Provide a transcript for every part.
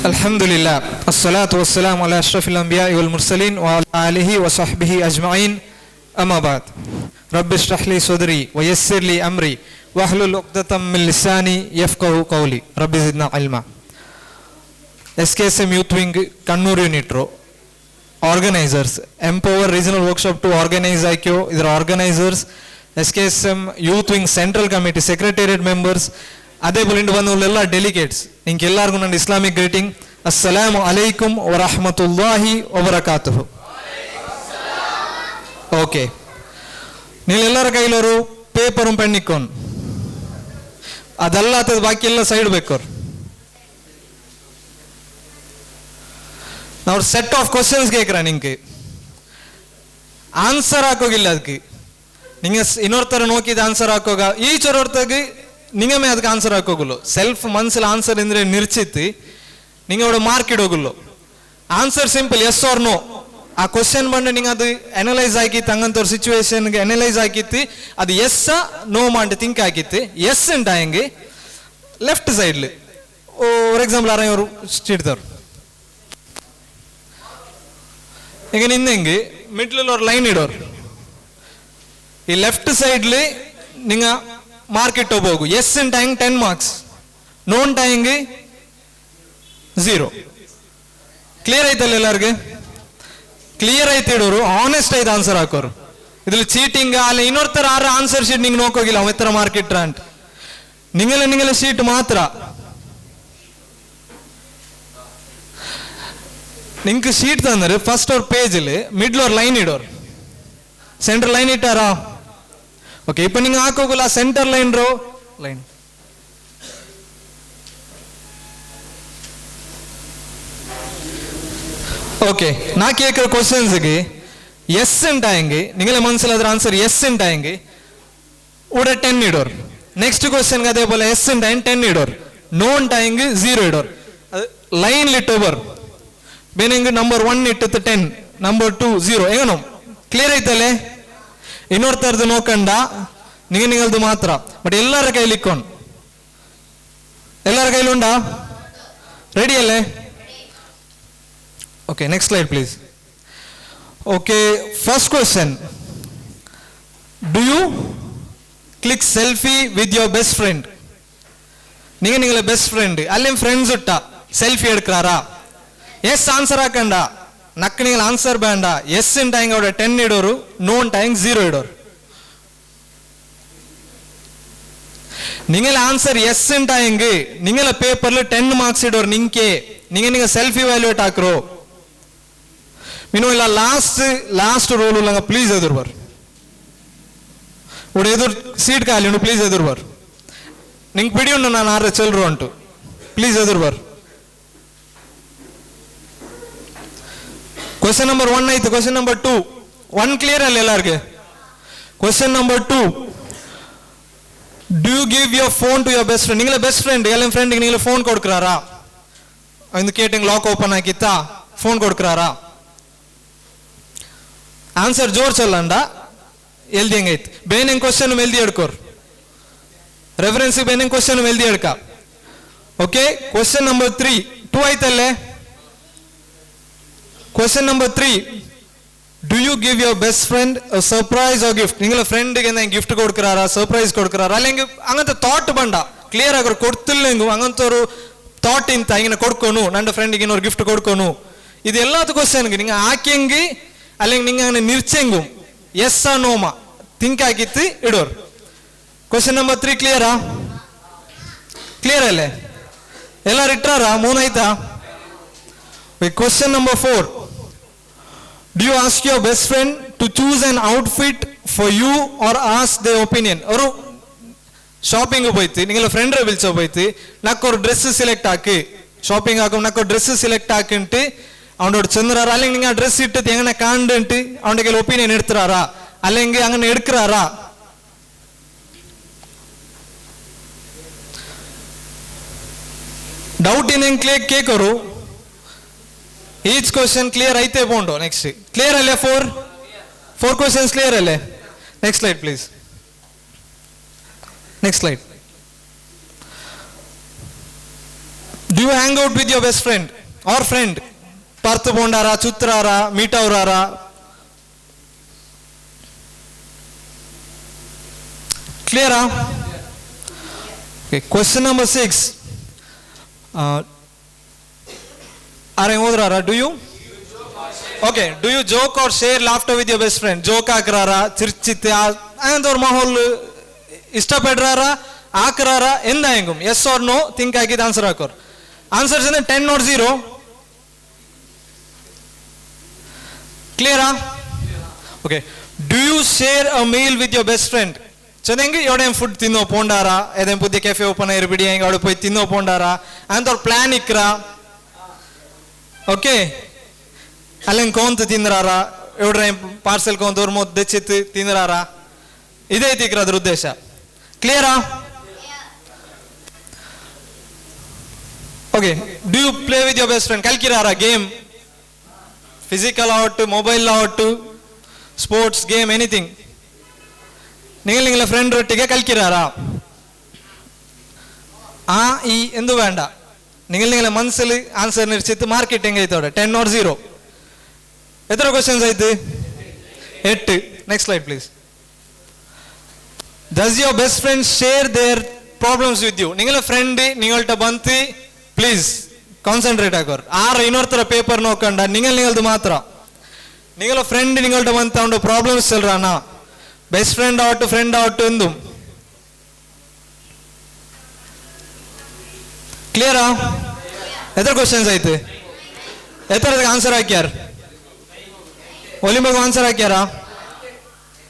Alhamdulillah, assalatu wassalamu ala ashrafil anbiya'i wal mursalin wa ala alihi wa sahbihi ajma'in. Amma ba'd. Rabbi shrah li sadri wa yassir li amri wahlul 'uqdatam min lisani yafqahu qawli. Rabbi zidna ilma. SKSM Youth Wing Kannur Unit Ro organizers Empower Regional Workshop to organize IQ. These are organizers. SKSM Youth Wing Central Committee Secretariat members. ಅದೇ ಬಲಿಂಡ್ ಬಂದವರೆಲ್ಲ delegates ನಿಂಗೆಲ್ಲರಿಗೂ ನನ್ನ Islamic greeting. ಅಸ್ಸಲಾಮು ಅಲೈಕುಂ ವರಹಮತುಲ್ಲಾಹಿ ವಬರಕಾತುಹು. Okay, ನೀವೆಲ್ಲರ ಕೈಲವರು ಪೇಪರು ಪೆನ್ ಇಕ್ಕೊಂಡು ಅದೆಲ್ಲ ಆತದ ಬಾಕಿ ಎಲ್ಲ ಸೈಡ್ ಬೇಕವ್ರು. ನಾವು ಸೆಟ್ ಆಫ್ ಕ್ವಶನ್ಸ್ ಕೇಕ್ರ ನಿಂಗೆ ಆನ್ಸರ್ ಹಾಕೋಗಿಲ್ಲ. ಅದಕ್ಕೆ ನಿಂಗೆ ಇನ್ನೊರ್ ತರ ನೋಕಿದ ಆನ್ಸರ್ ಹಾಕೋಗ ಈಚೊರೊರ್ತಾಗಿ ನಿಂಗಮೇ ಅದಕ್ಕೆ ಆನ್ಸರ್ ಹಾಕೋಗುಲ್ಲ. ಸೆಲ್ಫ್ ಮನ್ಸಲ್ಲಿ ಆನ್ಸರ್ ಅಂದ್ರೆ ನಿರ್ಚಿತ್ತಿ ನಿಂಗೆ ಅವಡ ಮಾರ್ಕ್ ಇಡೋಗುಲ್ಲ. Answer simple yes or no. ಆ ಕ್ವಶನ್ ಬಂದು ನಿಂಗೆ ಅದು ಅನಲೈಸ್ ಆಗಿತ್ತು, ಹಂಗಂತವ್ರ ಸಿಚುವೇಶನ್ಗೆ ಅನಲೈಸ್ ಆಗಿತ್ತು. ಅದು ಎಸ್ ನೋ ಮಾಡಿ ಥಿಂಕ್ ಆಗಿತ್ತು. ಎಸ್ ಉಂಟ ಹೆಂಗೆ ಲೆಫ್ಟ್ ಸೈಡ್ಲಿ ಫಾರ್ ಎಕ್ಸಾಂಪಲ್ ಆರವರು ಇಡ್ತಾರು. ಈಗ ನಿಂದೆಂಗೆ ಮಿಡ್ಲ್ ಅವ್ರ ಲೈನ್ ಇಡೋರು. ಈ ಲೆಫ್ಟ್ ಸೈಡ್ಲಿ ನಿಂಗ ಮಾರ್ಕ್ ಇಟ್ಟೋಗ್ಬೋಗು. ಎಸ್ ಟೈಂಗ್ 10 ಮಾರ್ಕ್ಸ್, ನೋನ್ ಟೈಂಗ್ 0. ಕ್ಲಿಯರ್ ಐತಲ್ಲ ಎಲ್ಲರಿಗೆ? ಕ್ಲಿಯರ್ ಐತೆ ಇಡೋರು, ಆನೆಸ್ಟ್ ಐತೆ ಆನ್ಸರ್ ಹಾಕೋರು. ಇದ್ರಲ್ಲಿ ಚೀಟಿಂಗ್ ಅಲ್ಲ ಇನ್ನೊರ್ ತರ ಆರ ಆನ್ಸರ್ ಶೀಟ್ ನಿಂಗೆ ನೋಕೋಗಿಲ್ಲ ಅವ ಎತ್ತರ ಮಾರ್ಕ್ ಇಟ್ರ ಅಂತ. ನಿಂಗೆಲ್ಲ ಶೀಟ್ ಮಾತ್ರ ನಿಂಗೆ ಶೀಟ್ ತಂದ್ರೆ ಫಸ್ಟ್ ಅವ್ರ ಪೇಜಲ್ಲಿ ಮಿಡ್ಲ್ ಅವ್ರ ಲೈನ್ ಇಡೋರು. ಸೆಂಟರ್ ಲೈನ್ ಇಟ್ಟಾರಾ? ಓಕೆ, ಇಪ್ಪ ನಿಂಗೆ ಹಾಕೋಗಲ್ಲ centre line row line. Okay, ನಾ ಕೇಳಿರೋ ಕ್ವಶನ್ಸ್ಗೆ ಎಸ್ ಉಂಟಾಯಂಗೆ ನಿಂಗೆಲ್ಲ ಮನಸ್ಸಲ್ಲಿ ಅದ್ರ ಆನ್ಸರ್ ಎಸ್ ಉಂಟಾಯಂಗೆ ಉಡ 10 ಇಡೋರು. ನೆಕ್ಸ್ಟ್ ಕ್ವಶನ್ಗೆ ಅದೇ ಬೋಲ ಎಸ್ ಉಂಟಾಯಂಗೆ 10 ಇಡೋರು. ನೋ ಉಂಟಾಯಂಗೆ 0 ಇಡೋರು. ಅದು ಲೈನ್ ಇಟ್ಟೋಬರ್ ಬೇನೆಂಗೆ ನಂಬರ್ 1 ಇಟ್ಟತ್ತು 10, ನಂಬರ್ 2 0. ಏನೋ ಕ್ಲಿಯರ್ ಐತಲ್ಲೇ? ಇನ್ನೊರ್ ತರದ್ದು ನೋಕಂಡ ನಿಂಗಲ್ದು ಮಾತ್ರ. ಬಟ್ ಎಲ್ಲರ ಕೈಲಿ ಇಕ್ಕೊಂಡು ಎಲ್ಲರ ಕೈಲಿ ಉಂಡಾ? ರೆಡಿ ಅಲ್ಲೇ? Okay, next slide please. Okay, first question, do you click selfie with your best friend? ನಿಂಗಲ ಬೆಸ್ಟ್ ಫ್ರೆಂಡ್ ಅಲ್ಲಿ ಫ್ರೆಂಡ್ಸ್ ಉಟ್ಟ ಸೆಲ್ಫಿ ಎಡ್ಕ್ರಾರಾ? ಎಸ್ ಆನ್ಸರ್ ಹಾಕಂಡ ನಕ್ಕ ನಿಂಗಲ ಆನ್ಸರ್ ಬೇಡ. ಎಸ್ ಟೈಂಗ್ ಅವಡ 10 ಇಡೋರು, ನೋನ್ ಟೈಂಗ್ 0 ಇಡೋರು. ನಿಂಗೆಲ್ಲ ಆನ್ಸರ್ ಎಸ್ ಟೈಂಗ್ ನಿಂಗೆಲ್ಲ ಪೇಪರ್ಲಿ 10 ಮಾರ್ಕ್ಸ್ ಇಡೋರು. ನಿಂಗೆ ಸೆಲ್ಫಿ ವ್ಯಾಲ್ಯೂಟ್ ಹಾಕ್ರು. ಮೀನು ಇಲ್ಲ ಲಾಸ್ಟ್ ರೋಲ್ ಉಲ್ಲಂಗ ಪ್ಲೀಸ್ ಎದುರು ಬರ್ ಉಡ ಎದುರು ಸೀಟ್ ಖಾಲಿ ಉಂಟು, ಪ್ಲೀಸ್ ಎದುರು ಬರ್. ನಿಂಗೆ ಪಿಡಿ ಉಂಟು ನಾನು 6 ಚಿಲ್ರು ಉಂಟು, ಪ್ಲೀಸ್ ಎದುರು ಬರ್. ಕ್ವಶನ್ ನಂಬರ್ 1 ಆಯ್ತು. ಕ್ವಶನ್ ನಂಬರ್ 2 1 ಕ್ಲಿಯರ್ ಅಲ್ಲ ಎಲ್ಲರಿಗೆ? Question number 2, do you give your phone to your best friend? ನಿಂಗೆಲ್ಲ ಬೆಸ್ಟ್ ಫ್ರೆಂಡ್ ಎಲ್ಲ ಫ್ರೆಂಡ್ಗೆ ನಿಂಗೆಲ್ಲ ಫೋನ್ ಕೊಡ್ಕ್ರಾರಾ? ಒಂದು ಕೇಟಿಂಗ್ ಲಾಕ್ ಓಪನ್ ಆಗಿತ್ತಾ, ಫೋನ್ ಕೊಡ್ಕ್ರಾರಾ? ಆನ್ಸರ್ ಜೋರ್ ಚಲ್ಲಂಡ ಎಲ್ದಿ ಹೆಂಗೈತಿ? ಬೇನೆಂಗ್ ಕ್ವಶನ್ ಎಲ್ದಿ ಎಡ್ಕೋರ್ ರೆಫರೆನ್ಸ್ ಬೇನೆಂಗ್ ಕ್ವಶನ್ ಎಲ್ದಿ ಎಡ್ಕ. ಓಕೆ, ಕ್ವಶನ್ ನಂಬರ್ 3 2 ಆಯ್ತಲ್ಲೇ? Question number 3, do you give your best friend surprise or gift? ನಿಂಗೆಲ್ಲ ಫ್ರೆಂಡ್ಗೆ ಗಿಫ್ಟ್ ಕೊಡ್ಕ್ರಾರ, ಸರ್ಪ್ರೈಸ್ ಕೊಡ್ಕ್ರಾರ? ಅಲ್ಲಿ ಹೆಂಗೆ ಹಂಗಂತ ಥಾಟ್ ಬಂಡ ಕ್ಲಿಯರ್ ಆಗೋರು ಕೊಡ್ತಿಲ್ಲ. ಹೆಂಗು ಹಂಗಂತವ್ರು ಥಾಟ್ ಇಂತ ಹಿಂಗೆ ಕೊಡ್ಕೊನು ನನ್ನ ಫ್ರೆಂಡಿಗೆ ಇನ್ನೊರು ಗಿಫ್ಟ್ ಕೊಡ್ಕೊನು. ಇದೆಲ್ಲದು ಕ್ವಶನ್ಗೆ ನಿಂಗೆ ಹಾಕಿಂಗಿ ಅಲ್ಲಿ ನಿಂಗೆ ನಿರ್ಚೆಂಗು ಎಸ್ ನೋಮ ಥಿಂಕ್ ಆಗಿತ್ತು ಇಡೋರು. ಕ್ವಶನ್ ನಂಬರ್ 3 ಕ್ಲಿಯರಾ? ಕ್ಲಿಯರ್ ಅಲ್ಲೇ? ಎಲ್ಲಾರು ಇಟ್ಟಾರ? 3 ಆಯ್ತಾ? Question number 4, do you ask your best friend to choose an outfit for you or ask their opinion? ಅವರು ಶಾಪಿಂಗ್ ಹೋಯ್ತು, ನಿಂಗೆಲ್ಲ ಫ್ರೆಂಡ್ರೆ ಬಿಲ್ಸೋ ಹೋಯ್ತು, ನಾಕೋರು ಡ್ರೆಸ್ ಸೆಲೆಕ್ಟ್ ಹಾಕಿ ಶಾಪಿಂಗ್ ಹಾಕೋ ನಾಕೋ ಡ್ರೆಸ್ ಸೆಲೆಕ್ಟ್ ಹಾಕಿಂಟು ಅವನೋಡು ಚಂದ್ರಾರ ಅಲ್ಲಿ ನಿಂಗೆ ಆ ಡ್ರೆಸ್ ಇಟ್ಟದ್ದು ಹೆಂಗನ ಕಾಂಡುಂಟು ಅವನಿಗೆಲ್ಲ ಒಪಿನಿಯನ್ ಇಡ್ತಾರ ಅಲ್ಲಿ ಹೆಂಗೆ ಹಂಗನ ಎಡ್ಕ್ರಾರ? ಡೌಟ್ ಇನ್ ಹೆಂಗೆ ಕೇಕೋರು? ಈಚ್ ಕ್ವಶನ್ ಕ್ಲಿಯರ್ ಐತೆ ಬೋಂಡು. ನೆಕ್ಸ್ಟ್ ಕ್ಲಿಯರ್ ಅಲ್ಲೇ? 4 ಕ್ವಶನ್ಸ್ ಕ್ಲಿಯರ್ ಅಲ್ಲೇ? Next slide please. Next slide. Do you hang out with your best friend? or friend. Parthu pondara, chutrara, meet avrara. Clear? Okay, question number 6. Do you? Okay, do you joke or share laughter with your best friend? Joke akrara, chirchitte, and or mahol istapedrara, akrara, endayengum. Yes or no? Think I get answer akor. Answer is 10 or 0. Clear? Okay. Do you share a meal with your best friend? Chennengi yodem food tinno pondara, edem pudhi cafe open air bidi ainga odu poi tinno pondara, and or plan ikra. Okay. Allen kontu tindrara, evdre parcel kontu or mod dechit tindrara. Ide ikra uddesha. Clear? Okay. Do you play with your best friend? Kalkirara game. Physical out, mobile out, sports game, anything. Ningal friend rottige kalkirara. E endu venda. Ningal mansali answer nirchittu marketing aithoda 10 or 0. Ethra questions aithu? 8. Next slide please. Does your best friend share their problems with you? Ningal friend ningalta banti please concentrate agor. Inorthara paper nokanda ningaldu matra. Ningal friend ningalta banta undu problems chelrana. Best friend out to friend out endum. Clear? Ethra questions aithe? Ethra answer hakyar? Olimbagu answer hakyara?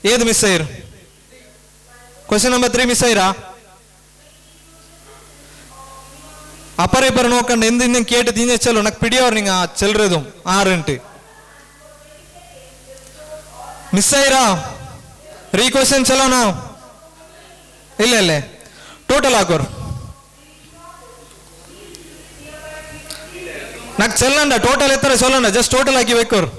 Edu miss ayir? Question number 3 miss ayira? Appare par nokanda endindu kete dinne chalo nak pidiyavar ninga chelredum 6 ante. Miss ayira? Re-question chalo na? Illa. Total akor. Nak chalanda total ettara solanda just total aki vekkor.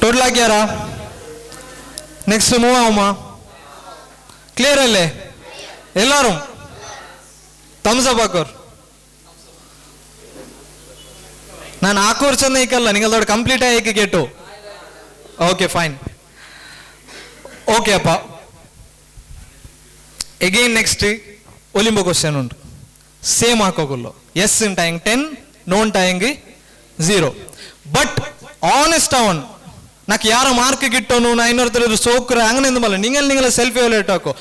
Total akiyara? Next move avuma. Clear alle? Ellarum thumbs up akor. ನಾನು ಹಾಕೋರ್ಚನ್ನ ಈಕಲ್ಲ ನಿಂಗಲ್ದೋಡ complete ಆಗಿ ಕೇಟು. Okay fine. Okay ಅಪ್ಪ. Again next ಒಲಿಂಬ question ಉಂಟು. Same ಹಾಕೋಗುಲ್ಲು. ಎಸ್ ಟೈಂಗ್ 10, ನೋನ್ ಟೈಂಗ್ 0. ಬಟ್ ಆನೆಸ್ಟ್ ಅವನ್ నాకు ಯಾರ ಮಾರ್ಕ್ ಗಿಟ್ಟೋನು ನಾ ಇನ್ನೊರ್ತರ ಸೋಕ್ರ ಅಂಗನೆಂದು ಮಲ್ಲ ನಿಂಗಲ್ ಸೆಲ್ಫಿ ಎವಾಲ್ಯೂಟ್ ಹಾಕೋ.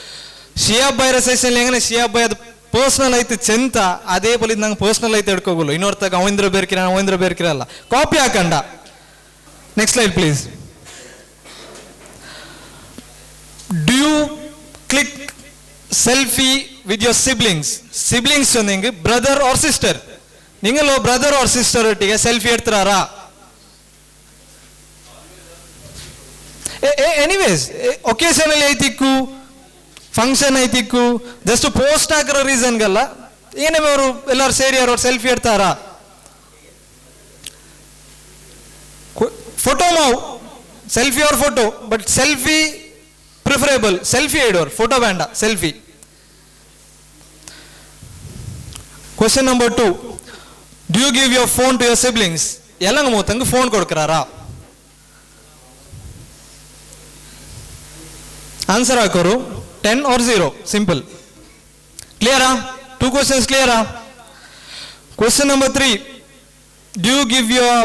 ಶಿಯಾಬ್ ಬೈರ ಸೆಷನ್ ಹೆಂಗನೆ ಶಿಯಾಬ್ ಬೈ ಅದು ಪರ್ಸನಲ್ ಐತಿ ಚೆಂತ ಅದೇ ಬಲಿ ನಂಗೆ ಪರ್ಸನಲ್ ಐತಿ ಹಿಡ್ಕೋಗುಲ್ಲ. ಇನ್ನೊರ್ತಾಗ ಅವೇಂದ್ರ ಬೇರ್ಕಿರಲ್ಲ ಕಾಪಿ ಹಾಕಂಡ. Next slide please. Do you click selfie with your siblings? Siblings ನಿಂಗೆ ಬ್ರದರ್ ಆರ್ ಸಿಸ್ಟರ್, ನಿಂಗಲ್ಲ ಬ್ರದರ್ ಆರ್ ಸಿಸ್ಟರ್ ಒಟ್ಟಿಗೆ ಸೆಲ್ಫಿ ಎಡ್ತಾರಾ? ಎನಿವೇಸ್ ಒಕೇಶನಲ್ಲಿ ಐತಿಕ್ಕು, ಫಂಕ್ಷನ್ ಐತಿಕ್ಕು, ಜಸ್ಟ್ ಪೋಸ್ಟ್ ಹಾಕಿರೋ ರೀಸನ್ಗಲ್ಲ ಏನೇಮೋ ಅವರು ಎಲ್ಲರೂ ಸೇರಿ ಅವ್ರು ಸೆಲ್ಫಿ ಎಡ್ತಾರಾ? ಫೋಟೋ ಮಾವು ಸೆಲ್ಫಿ ಅವ್ರ photo, but selfie preferable. Selfie ಇಡೋರು, ಫೋಟೋ ಬೇಡ, selfie. Question number 2. Do you give your phone to your siblings? ಎಲ್ಲಂಗ ಮೂತಂಗ ಫೋನ್ ಕೊಡ್ಕರಾರಾ? ಆನ್ಸರ್ ಹಾಕೋರು 10 or 0. ಸಿಂಪಲ್. ಕ್ಲಿಯರಾ? 2 questions ಕ್ಲಿಯರಾ? Question number 3. Do you give your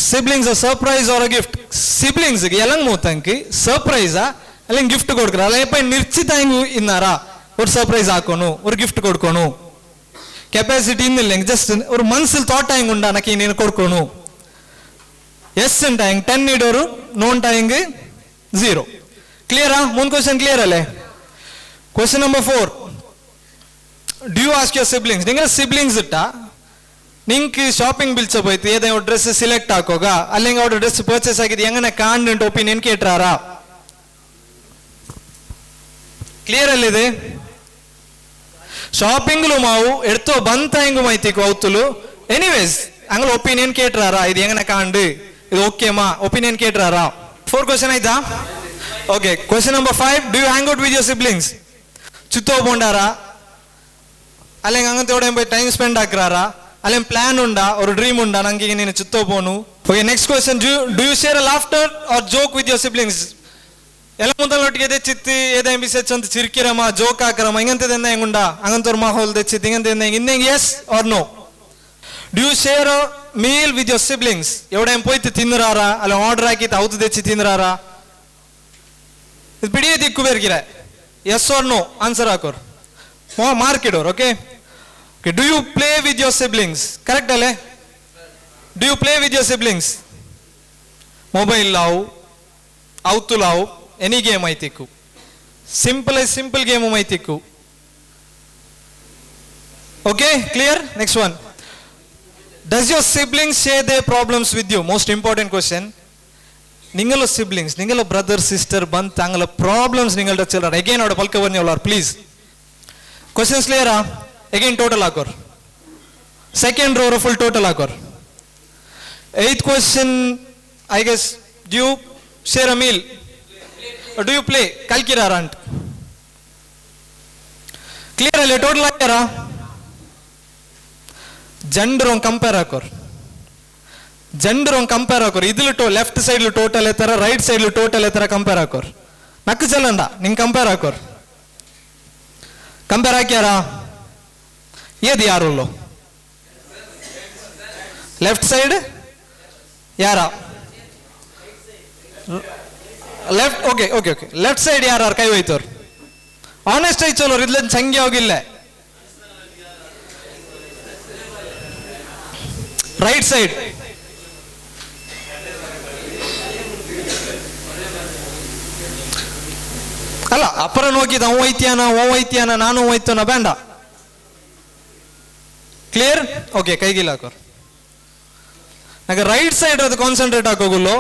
siblings a surprise or a gift? ಸಿಬ್ಲಿಂಗ್ಸ್ಗೆ ಎಲ್ಲಂಗ ಮೂತಂಕಿ ಸರ್ಪ್ರೈಸಾ അല്ലെങ്കിൽ ഗിഫ്റ്റ് കൊടുക്കറ? അല്ലെ നിർച്ചിത ഇന്നാറാ ഒരു സർപ്രൈസ് ആക്കണു, ഒരു ഗിഫ്റ്റ് കൊടുക്കണു? ಕೆಪಾಸಿಟಿ ಇನ್ನಿല്ലെങ്കിൽ ಜಸ್ಟ್ ഒരു മനസ്സിൽ തോട്ടായും കൊണ്ട് അനക്ക് ഇനി കൊടുക്കണു. ಎಸ್ ಟಾಯಿಂಗ್ 10 ಇಡೋರು, ನೋನ್ ಟಾಯಿಂಗ್ 0. ಕ್ಲಿಯರಾ? 3 ಕ್ವಶನ್ ಕ್ಲಿಯರ್ ಅಲ್ಲೇ? Question number 4. Do you ask your siblings? ನಿಂಗೆ ಸಿಬ್ಲಿಂಗ್ಸ್ ಇಟ್ಟ ನಿಂಗೆ ಶಾಪಿಂಗ್ ಬಿಲ್ಸ್ ಹೋಯ್ತು, ಏదో ಡ್ರೆಸ್ ಸಿಲೆಕ್ಟ್ ಹಾಕೋಗ അല്ലെങ്കിൽ അവിടെ ഡ്രസ് പർച്ചേസ് ആക്കിയത് എങ്ങനെ കാണുന്നുണ്ട് ഒപ്പീനിയൻ കേട്ടാറാ? ಕ್ಲಿಯರ್ ಅಲ್ಲಿದೆ? ಶಾಪಿಂಗ್ಲು ಮಾವು ಎಡ್ತೋ ಬಂತ ಹೆಂಗು ಮೈತಿಕು ಅವತ್ತುಲು. Anyways ಅಂಗ್ಲ opinion ಕೇಟ್ರಾರಾ? ಇದು ಹೆಂಗನ ಕಾಂಡು ಇದು ಓಕೆಮಾ? ಒಪಿನಿಯನ್ ಕೇಟ್ರಾರಾ? 4 ಕ್ವಶನ್ ಆಯ್ತಾ? Okay. Question number 5. Do you hang out with your siblings? ಚುತ್ತೋ ಬೋಂಡಾರಾ അല്ലെങ്കിൽ അങ്ങനത്തെ എവിടെയും പോയി ടൈം സ്പെൻഡ് ആക്കാറാ അല്ലെങ്കിൽ പ്ലാൻ ഉണ്ടാ ഒരു ഡ്രീം ഉണ്ടാ ನಂಗೆ ಈಗ ನೀನು ಚಿತ್ತೋ പോണു. Okay, next question, do you share A laughter or joke with your siblings? ಎಲ್ಲ ಮುಂದೊಟ್ಟಿಗೆ ಎದೆ ಚಿತ್ತಿ ಏದೇ ಬಿಸೆಚ್ ಅಂತ ಚಿರ್ಕಿರಮ್ಮ ಜೋಕ್ ಹಾಕರಮ್ಮ ಹಿಂಗಂತದನ್ನ ಹೆಂಗುಂಡ അങ്ങനത്തെ ഒരു മാഹോൽ തെച്ചിത്ത് ഇങ്ങനത്തെ ഇന്നെങ്കിൽ yes or no? Do you share a meal with your siblings? എവിടെയും പോയിട്ട് തിന്നറാറാ അല്ല ഓർഡർ ആക്കിയിട്ട് ഔത്ത് തെച്ച് തിന്നറാറാ? ഇത് പിടിയെ തിക്കുപേർക്കില്ല. യെസ് ഓർ നോ ആൻസർ ಹಾಕೋರು, മാർക്ക് ഇടೋರು. Okay, do you play with your siblings? Correct അല്ലേ? Do you play with your siblings? Mobile ಲಾವು ಔತು ಲಾವು ಎನಿ ಗೇಮ್ ಐತಿಕ್ಕು, ಸಿಂಪಲ್ ಗೇಮ್ ಐತಿಕ್ಕು. Okay, clear? Next one, does your siblings share their problems with you? Most important question. നിങ്ങളുടെ siblings, നിങ്ങളുടെ brother sister ಬಂದು തങ്ങളുടെ പ്രോബ്ലംസ് നിങ്ങളുടെ ചിൽഡ്രൻ എഗൈൻ അവിടെ പൽക്ക പറഞ്ഞോളാർ പ്ലീസ്. ಕ್ವಶನ್ಸ್ ಕ್ಲಿಯರಾ? ಎಗೈನ್ ಟೋಟಲ್ ಹಾಕೋರ್, ಸೆಕೆಂಡ್ ರೋ ಫುಲ್ ಟೋಟಲ್ ಹಾಕೋರ್. 8th question, I guess, do you share a meal or do you play? Kalkirara ant clear alle total agara gender on compare hakor, gender on compare hakor. idlu to left side lu total etara right side lu total etara compare hakor. nakku chalanda ning compare hakor, compare hakyara edi yarullo left side yara left. Okay okay okay, left side ಯಾರು ಕೈ ಹೋಯ್ತವ್ರು? Honest ಆಗಿ ಚಲೋರು, ಇದ್ಲ ಸಂಖ್ಯೆ ಹೋಗಿಲ್ಲ. Right side ಅಲ್ಲ, ಅಪರ ನೋಕಿದ ಅವ ಐತ್ಯಾನ ನಾನು ಹೋಯ್ತಾನ ಬೇಡ. ಕ್ಲಿಯರ್? ಓಕೆ, ಕೈಗಿಲ್ಲ ಹಾಕೋರು. ನನಗೆ ರೈಟ್ ಸೈಡ್ ಅದು ಕಾನ್ಸಂಟ್ರೇಟ್ ಹಾಕೋಗುಲ್ಲೋ.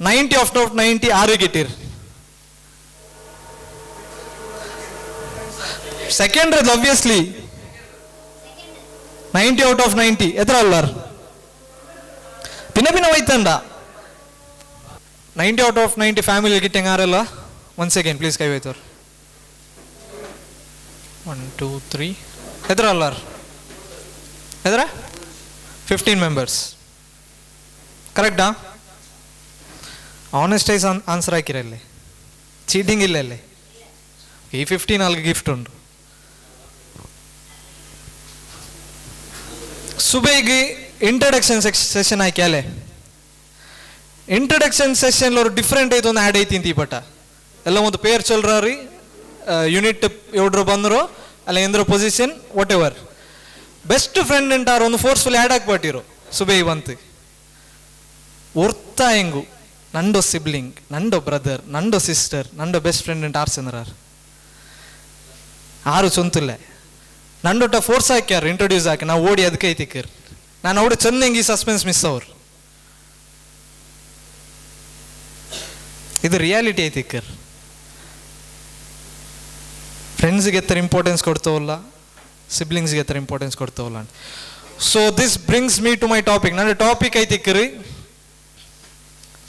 90 ಔಟ್ ಆಫ್ 90 ಆರು ಗಿಟ್ಟಿರ್. ಸೆಕೆಂಡ್ ಅದು obviously 90 ಔಟ್ ಆಫ್ 90 ಎത്ര ಅಲ್ಲಾರ್ പിന്നെ ಹೋಯ್ತಂಡ 90 ಔಟ್ ಆಫ್ 90 ಫ್ಯಾಮಿಲಿ ಗಿಟ್ಟಂಗ ಆರಲ್ಲ. ಒನ್ಸ್ ಅಗೇನ್ ಪ್ಲೀಸ್ ಕೈ ಹೋಯ್ತವ್ರು. 1 2 3 ಎത്ര ಅಲ್ಲಾರ್ ಎದ್ರ 15 ಮೆಂಬರ್ಸ್. ಕರೆಕ್ಟಾ? ಆನೆಸ್ಟೈಸ್ ಆನ್ಸರ್ ಹಾಕಿರಲ್ಲೇ, ಚೀಟಿಂಗ್ ಇಲ್ಲಲ್ಲೇ. ಈ 15 ಆಲ್ಗೆ ಗಿಫ್ಟ್ ಉಂಟು. ಸುಬೇಗಿ ಇಂಟ್ರಡಕ್ಷನ್ ಸೆಷನ್ ಹಾಕ್ಯಾಲೆ. ಇಂಟ್ರಡಕ್ಷನ್ ಸೆಷನ್ ஒரு ಡಿಫ್ರೆಂಟ್ ಐತೆ ಒಂದು ಆ್ಯಡ್ ಐತಿ ಇಂತಿ ಪಟ ಎಲ್ಲ ಒಂದು ಪೇರ್ ಚೊಲ್ರಿ ಯೂನಿಟ್ ಎವ್ಡ್ರು ಬಂದರು ಅಲ್ಲ ಎಂದ್ರ position whatever best friend ಅಂಟಾರು ಒಂದು ಫೋರ್ಸ್ಫುಲ್ ಆ್ಯಡ್ ಹಾಕ್ಬಿಟ್ಟಿರು. ಸುಬೇಗಿ ಬಂತು ಒರ್ತಾ ಹೆಂಗು ನಂಡೋ ಸಿಬ್ಲಿಂಗ್, ನಂಡೋ ಬ್ರದರ್, ನಂಡೋ ಸಿಸ್ಟರ್, ನಂಡೋ ಬೆಸ್ಟ್ ಫ್ರೆಂಡ್ ಅಂತ ಆರ್ಸಂದ್ರಾರು ಆರು ಚೊಂತುಲ್ಲೆ ನಂಡೊಟ್ಟ ಫೋರ್ಸ್ ಹಾಕ್ಯಾರ ಇಂಟ್ರೊಡ್ಯೂಸ್ ಹಾಕಿ ನಾವು ಓಡಿ ಅದಕ್ಕೆ ಐತಿಕ್ಕರ್ ನಾನು ಅವ್ರು ಚೆನ್ನಂಗಿ ಸಸ್ಪೆನ್ಸ್ ಮಿಸ್ ಅವ್ರು. ಇದು ರಿಯಾಲಿಟಿ ಐತಿಕ್ಕರ್. ಫ್ರೆಂಡ್ಸ್ಗೆ ಎತ್ತರ ಇಂಪಾರ್ಟೆನ್ಸ್ ಕೊಡ್ತವಲ್ಲ, ಸಿಬ್ಲಿಂಗ್ಸ್ಗೆ ಎತ್ತರ ಇಂಪಾರ್ಟೆನ್ಸ್ ಕೊಡ್ತವಲ್ಲ ಅಂತ. So this brings me to my topic. ನನ್ನ ಟಾಪಿಕ್ ಐತಿಕ್ಕರಿ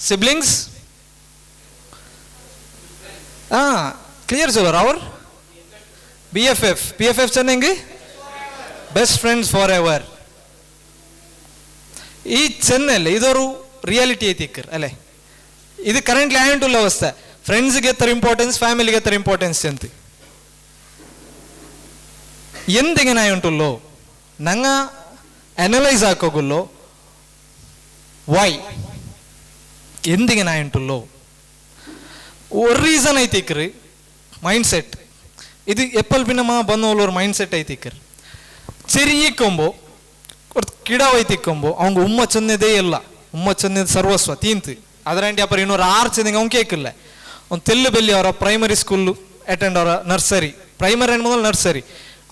siblings. Clear sir, our BFF ಚೆನ್ನಂಗಿ ಬೆಸ್ಟ್ ಫ್ರೆಂಡ್ಸ್ ಫಾರ್ ಎವರ್. ಈ ಚೆನ್ನಲ್ಲ ಇದೊರು ರಿಯಾಲಿಟಿ ಐತಿಕ್ಕರ್ ಅಲ್ಲೇ. ಇದು ಕರೆಂಟ್ಲಿ ಆ್ಯಂಟುಲ್ಲ ಅವಸ್ಥೆ. ಫ್ರೆಂಡ್ಸ್ಗೆ ಎತ್ತರ ಇಂಪಾರ್ಟೆನ್ಸ್, ಫ್ಯಾಮಿಲಿಗೆ ಎತ್ತರ ಇಂಪಾರ್ಟೆನ್ಸ್ ಅಂತ ಎಂದಿಗೆ ನಾ ಉಂಟುಲ್ಲೋ ನಂಗ ಅನಲೈಸ್ ಹಾಕೋಗುಲ್ಲೋ ವೈ ಎಂದಿಗೆ ನಾ ಉಂಟುಲ್ಲೋ ஒரு ರೀಸನ್ ಐತಿಕ್ರಿ ಮೈಂಡ್ ಸೆಟ್. ಇದು ಎಪ್ಪಲ್ ಪಿನಮ್ಮ ಬಂದವಲ್ಲವ್ರ ಮೈಂಡ್ ಸೆಟ್ ಐತಿಕ್ಕರ್. ಚೆರಿಯಿಕೊಂಬೋ ಕಿಡ ಒಯ್ತಿಕ್ಕೊಂಬೋ ಅವಂಗ ಉಮ್ಮ ಚೆನ್ನದೇ ಇಲ್ಲ, ಉಮ್ಮ ಚೆನ್ನದ ಸರ್ವಸ್ವ ತೀಂತು ಅದರಂಟಿ ಅಪ್ಪರ ಇನ್ನೂರು 6 ಚೆಂದಿಗೆ ಅವ್ನು ಕೇಕಿಲ್ಲ. ಅವ್ನು ತೆಲ್ಲು ಬೆಲ್ಲಿ ಅವರ ಪ್ರೈಮರಿ ಸ್ಕೂಲು ಅಟೆಂಡ್ ಅವರ ನರ್ಸರಿ ಪ್ರೈಮರಿ ಅಂಡ್ ಮೊದಲು ನರ್ಸರಿ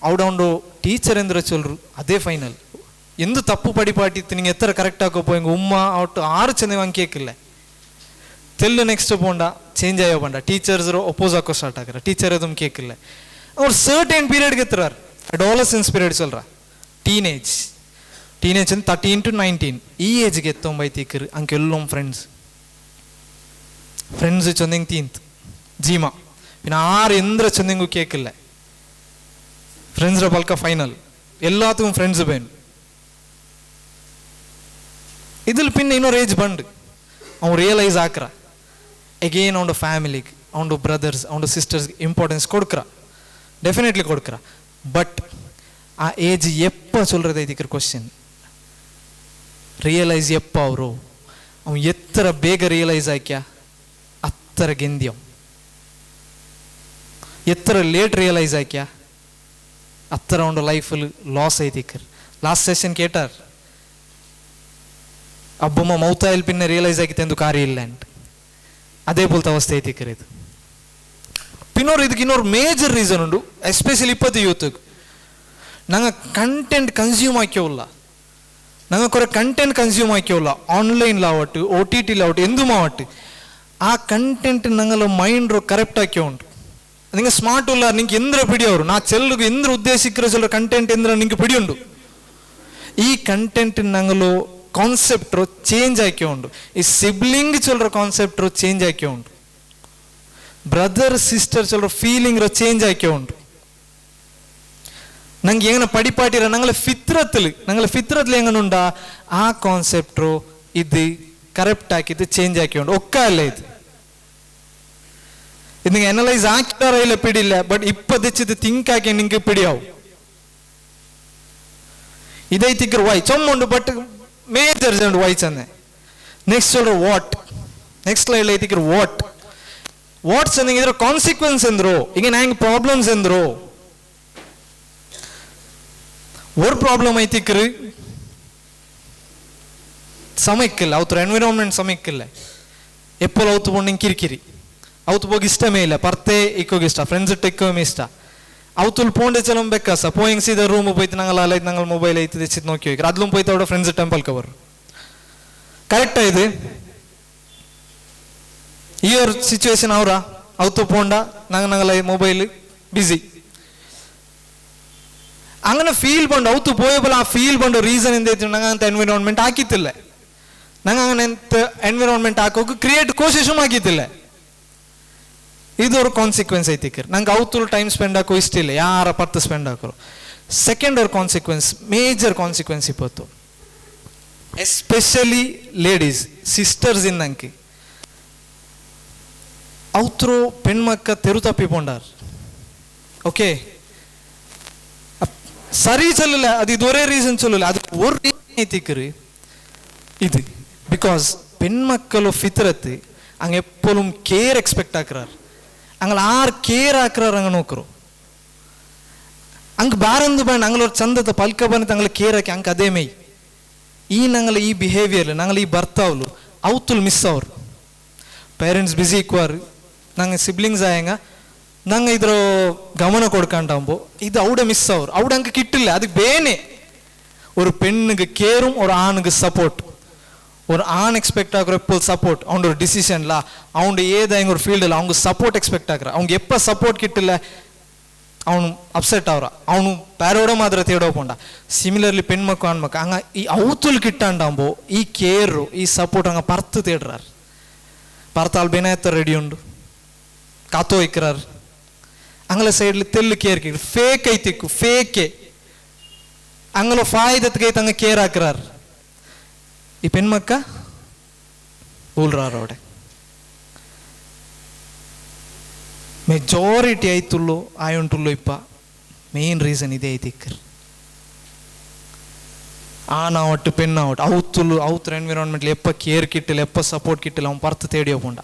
ಅವಡೊಂದು ಟೀಚರ್ ಎಂದ್ರೆ ಚೊಲ್ರು ಅದೇ ಫೈನಲ್. ಎಂದು ತಪ್ಪು ಪಡಿಪಾಟಿತ್ತು ನಿಂಗೆ ಎತ್ತರ ಕರೆಕ್ಟ್ ಹಾಕೋಪೋ ಹಿಂಗೆ ಉಮ್ಮ ಒಟ್ಟು 6 ಚೆಂದಿಗೆ ಅವ್ನು ಕೇಕಿಲ್ಲ. ತೆಲ್ಲು ನೆಕ್ಸ್ಟ್ ಪೋಂಡ ಚೇಂಜ್ ಆಯೋ ಬಂಡ ಟೀಚರ್ಸ್ ಒಪೋಸ್ ಹಾಕೋ ಸ್ಟಾರ್ಟ್ ಆಗ್ರ ಟೀಚರ್ ಅದು ಕೇಕಿಲ್ಲ. ಅವ್ರು ಸರ್ಟೇನ್ ಪೀರಿಯಡ್ಗೆ ಎತ್ತರಾರ ಅಡೋಲಸೆನ್ಸ್ ಪೀರಿಯಡ್ ಚೊಲ್ರ ಟೀನೇಜ್ ಅಂತ 13 to 19 ಈ ಏಜ್ಗೆ ಎತ್ತೊಂಬೈತಿಕ್ಕರು ಅಂಕೆಲ್ಲೊಂದು ಫ್ರೆಂಡ್ಸ್ ಚೊಂದಿಂಗ್ ತೀಂತ್ ಜೀಮಾ പിന്നെ 6 ಎಂದ್ರ ಚೊಂದಿಂಗು ಕೇಕಿಲ್ಲ. ಫ್ರೆಂಡ್ಸ್ರ ಬಲ್ಕ ಫೈನಲ್ ಎಲ್ಲಾತೂ ಫ್ರೆಂಡ್ಸ್ ಬೇನು ಇದಿಲ್ ಪಿನ್ನ ಇನ್ನೊರು ಏಜ್ ಬಂಡು ಅವ್ನು ರಿಯಲೈಸ್ ಆಕ್ರ ಎಗೇನ್ ಅವನ ಫ್ಯಾಮಿಲಿಗೆ ಅವನ ಬ್ರದರ್ಸ್ ಅವನ ಸಿಸ್ಟರ್ಸ್ಗೆ ಇಂಪಾರ್ಟೆನ್ಸ್ ಕೊಡ್ಕ್ರ ಡೆಫಿನೆಟ್ಲಿ ಕೊಡ್ಕ್ರ ಬಟ್ ಆ ಏಜ್ ಎಪ್ಪ சொல்றதைತಿಕ್ರ ಕ್ವಶನ್ ರಿಯಲೈಸ್ ಎಪ್ಪ ಅವರು ಅವನು ಎತ್ತರ ಬೇಗ ರಿಯಲೈಸ್ ಆಕ್ಯ ಅತ್ತರ ಗೆಂದ್ಯಂ ಎತ್ತರ ಲೇಟ್ ರಿಯಲೈಸ್ ಆಕ್ಯ ಅತ್ತರ ಅವನ ಲೈಫಲ್ಲಿ ಲಾಸ್ ಐತಿಕ್ಕರ್ ಲಾಸ್ಟ್ ಸೆಷನ್ ಕೇಟಾರ್ ಅಬ್ಬಮ್ಮ ಮೌತಾಯಲ್ಲಿ ಪಿನ್ನ ರಿಯಲೈಸ್ ಆಗಿತ್ತು ಎಂದು ಕಾರ್ಯ ಇಲ್ಲ ಅಂತ ಅದೇ ಪೋಲ್ತ ಅವಸ್ಥೆ ಐತಿಕ್ಕರ್ ಇದು ಪಿನ್ನೋರು ಇದಕ್ಕೆ ಇನ್ನೊರು ಮೇಜರ್ ರೀಸನ್ ಉಂಟು ಎಸ್ಪೆಷಲಿ ಇಪ್ಪತ್ತು ಯೂತ್ಗೆ ನಂಗೆ ಕಂಟೆಂಟ್ ಕನ್ಸ್ಯೂಮ್ ಆಕ್ಯವಲ್ಲ ನಂಗೆ ಕೊರೆ ಕಂಟೆಂಟ್ ಕನ್ಸ್ಯೂಮ್ ಆಕ್ಯವಲ್ಲ ಆನ್ಲೈನ್ಲಾವಟ್ಟು OTT ಲಾವಟ್ಟು ಎಂದು ಮಾವಟ್ಟು ಆ ಕಂಟೆಂಟ್ ನಂಗಲ್ಲ ಮೈಂಡ್ ಕರೆಕ್ಟ್ ಆಕ್ಯ ಉಂಟು ನಿಂಗೆ ಸ್ಮಾರ್ಟ್ ಇಲ್ಲ ನಿಂಗೆ ಎಂದ್ರ ಪಿಡಿಯವರು ನಾ ಚೆಲ್ಲು ಎಂದ್ರ ಉದ್ದೇಶಿಕ್ಕಿರೋ ಚೆಲ್ಲ ಕಂಟೆಂಟ್ ಎಂದ್ರ ನಿಂಗೆ ಪಿಡಿಯುಂಡು ಈ ಕಂಟೆಂಟ್ ನಂಗಲು ಕಾನ್ಸೆಪ್ಟ್ ಚೇಂಜ್ ಆಯ್ಕೆ ಉಂಟು ಈ ಸಿಬ್ಲಿಂಗ್ ಚೊಲ್ರ ಕಾನ್ಸೆಪ್ಟ್ ಚೇಂಜ್ ಆಯ್ಕೆ ಉಂಟು ಬ್ರದರ್ ಸಿಸ್ಟರ್ ಚೊಲ್ರ ಫೀಲಿಂಗ್ ಚೇಂಜ್ ಆಯ್ಕೆ ಉಂಟು ನಂಗೆ ಹೆಂಗನ ಪಡಿಪಾಟಿರ ನಂಗಲ ಫಿತ್ರತ್ಲಿ ಹೆಂಗನುಂಡ ಆ ಕಾನ್ಸೆಪ್ಟ್ ಇದು ಕರೆಕ್ಟ್ ಹಾಕಿದ್ದು ಚೇಂಜ್ ಆಯ್ಕೆ ಉಂಟು ಒಕ್ಕ ಅಲ್ಲ ಇದು ನಿಂಗೆ ಅನಲೈಸ್ ಹಾಕ್ತಾರ ಇಲ್ಲ ಪಿಡಿಲ್ಲ ಬಟ್ ಇಪ್ಪತ್ತು ಥಿಂಕ್ ಹಾಕಿ ನಿಂಗೆ ಪಿಡಿಯಾವು ಇದೈತಿಗ್ರ ವೈ ಚೊಮ್ಮುಂಡು ಬಟ್ ಮೇಜರ್ ಉಂಟು ವೈ ಚಂದೆ ನೆಕ್ಸ್ಟ್ ಚೊಲ್ರ ವಾಟ್ ನೆಕ್ಸ್ಟ್ ಸ್ಲೈಡ್ ಐತಿಕ್ರ ವಾಟ್ಸ್ ಅಂದಂಗೆ ಇದ್ರ ಕಾನ್ಸಿಕ್ವೆನ್ಸ್ ಎಂದ್ರು ಈಗ ನಂಗೆ ಪ್ರಾಬ್ಲಮ್ಸ್ ಎಂದ್ರು ஒரு ப்ராப்ளம் ஐத்திக்ரு சமைக்கல அவತ್ರ ಎನ್ವಿರಾನ್ಮೆಂಟ್ ಸமைக்கಲ್ಲ ಎಪ್ಪಲ್ ಅವತ್ತು ಪೋಂಡಿಂಗ್ ಕಿರಿಕಿರಿ ಅವತ್ತು ಹೋಗಿ ಇಷ್ಟಮೇ ಇಲ್ಲ ಪರ್ತೆ ಇಕ್ಕೋಗಿ ಇಷ್ಟ ಫ್ರೆಂಡ್ಸ್ ಟೆಕ್ಕೋಮಿ ಇಷ್ಟ ಅವತ್ತು ಪೋಂಡೆ ಚಲಂ ಬೆಕ್ಕಸ ಪೋಯಿಂಗ್ ಸೀದಾ ರೂಮ್ ಹೋಯ್ತು ನಂಗಲ್ಲ ಅಲ್ಲ ನಂಗಲ್ ಮೊಬೈಲ್ ಐತಿ ತೆಚ್ಚಿದ್ ನೋಕಿ ಹೋಗಿ ಅದ್ಲೂ ಹೋಯ್ತು ಅವಡ ಫ್ರೆಂಡ್ಸ್ ಟೆಂಪಲ್ ಕವರ್ ಕರೆಕ್ಟಾ ಇದು ಈ ಅವ್ರ ಸಿಚುವೇಶನ್ ಅವರ ಅವತ್ತು ಪೋಂಡ ನಂಗಲ್ಲ ಮೊಬೈಲ್ ಬಿಸಿ അങ്ങനെ ഫീൽ പണ്ട് ഔത്ത് പോയപ്പോൾ ആ ഫീൽ പണ്ട് റീസൺ എന്തായിട്ട് ഞങ്ങൾ അങ്ങനത്തെ എൻവിറോൺമെന്റ് ആക്കിത്തില്ല ഞങ്ങൾ അങ്ങനത്തെ എൻവിറോൺമെന്റ് ആക്കോക്ക് ക്രിയേറ്റ് ಕೋಶಿಶುം ಆಕಿತ್ತಿಲ್ಲ ಇದೊರು ಕಾನ್ಸಿಕ್ವೆನ್ಸ್ ಐತಿಕ್ಕರ್ ನಂಗೆ ಔತುಲ್ ಟೈಮ್ ಸ್ಪೆಂಡ್ ಹಾಕೋ ಇಷ್ಟ ಇಲ್ಲ ಯಾರ ಪರ್ತು ಸ್ಪೆಂಡ್ ಹಾಕೋರು ಸೆಕೆಂಡ್ ಅವ್ರ ಕಾನ್ಸಿಕ್ವೆನ್ಸ್ ಮೇಜರ್ ಕಾನ್ಸಿಕ್ವೆನ್ಸ್ ಇಪ್ಪತ್ತು ಎಸ್ಪೆಷಲಿ ಲೇಡೀಸ್ ಸಿಸ್ಟರ್ಸ್ ಇನ್ನಂಕಿ ಔತ್ರು ಪೆಣ್ಮಕ್ಕ ತೆರು ತಪ್ಪಿಕೊಂಡಾರ್ ಓಕೆ ಸರಿ ಚೊಲ್ಲ ಅದು ಇದು ஒரே ரீசன் சொல்லல அது ஒரு ரீசன் ஐத்திக்குரு இது பிகாஸ் பெண்மக்களோ ஃபித்ரத்து அங்க எப்போலும் கேர் எக்ஸ்பெக்ட் ஆக்குறார் அங்க ஆர் கேர் ஆக்குறார் அங்க நோக்குறோம் ಅಂಗ ಬಾರಂದು ಬಂದು ಅಂಗಲ ಚಂದದ ಪಲ್ಕ ಬಂದು ತಂಗಲ ಕೇರಕ್ಕೆ ಅಂಕ ಅದೇ ಮೈ ಈ ನಂಗಲ ಈ ಬಿಹೇವಿಯರ್ ನಂಗಲ ಈ ಬರ್ತಾವ್ಲು ಅವತ್ತುಲ್ ಮಿಸ್ ಅವ್ರು ಪೇರೆಂಟ್ಸ್ ಬಿಸಿ ಇಕ್ವಾರು ನಂಗೆ ಸಿಬ್ಲಿಂಗ್ಸ್ ಆಯಂಗ ನಂಗೆ ಇದ್ರ ಗಮನ ಕೊಡ್ಕಂಡಂಬೋ ಇದು ಅವಡ ಮಿಸ್ ಅವ್ರು ಅವಡ ಅಂಕ ಕಿಟ್ಟಿಲ್ಲ ಅದಕ್ಕೆ ಬೇನೆ ஒரு பெண்ணுக்கு கேரும் ஒரு ஆணுக்கு சப்போர்ட் ஒரு ஆண் எக்ஸ்பெக்ட் ஆகுற எப்போ சப்போர்ட் அவனோட ஒரு டிசிஷன்ல அவனோட ஏதா எங்க ஒரு ஃபீல்டில் அவங்க சப்போர்ட் எக்ஸ்பெக்ட் ஆகுற அவங்க எப்போ சப்போர்ட் கிட்டிಲ್ಲ ಅವನು ಅಪ್ಸೆಟ್ ಅವ್ರ ಅವನು ಪ್ಯಾರೋಡ ಮಾತ್ರ ತೇಡೋ ಪೋಂಡ ಸಿಮಿಲರ್ಲಿ ಪೆಣ್ಮಕ್ಕು ಆಣ್ಮಕ್ಕು ಹಂಗ ಈ ಅವತುಲ್ ಕಿಟ್ಟಾಂಡಂಬೋ ಈ ಕೇರು ಈ ಸಪೋರ್ಟ್ ಹಂಗ ಪರ್ತು ತೇಡ್ರಾರ್ ಪರ್ತಾಲ್ ಬೇನಾಯ್ತ ರೆಡಿ ಉಂಡು ಕಾತೋ ಇಕ್ರಾರ್ ಅಂಗಲ ಸೈಡ್ಲಿ ತೆಲ್ಲು ಕೇರ್ ಕಿಡ್ ಫೇಕ್ ಐತಿಕ್ಕು ಫೇಕೆ ಅಂಗಲ ಫಾಯ್ದತ್ಗೆ ತಂಗ ಕೇರ್ ಹಾಕ್ರಾರ್ ಈ ಪೆಣ್ಮಕ್ಕ ಊಲ್ರಾರ್ ಅವಡೆ ಮೆಜಾರಿಟಿ ಆಯ್ತುಲ್ಲು ಆಯುಂಟುಲ್ಲು ಇಪ್ಪ ಮೇನ್ ರೀಸನ್ ಇದೇ ಐತಿಕ್ಕರ್ ಆನಾವಟ್ಟು ಪೆಣ್ಣಾವಟ್ಟು ಅವತ್ತುಲ್ಲು ಅವತ್ರ ಎನ್ವಿರಾನ್ಮೆಂಟ್ಲಿ ಎಪ್ಪ ಕೇರ್ ಕಿಟ್ಟಿಲ್ಲ ಎಪ್ಪ ಸಪೋರ್ಟ್ ಕಿಟ್ಟಿಲ್ಲ ಅವ್ನು ಪರ್ತು ತೇಡಿಯೋ ಪೋಂಡ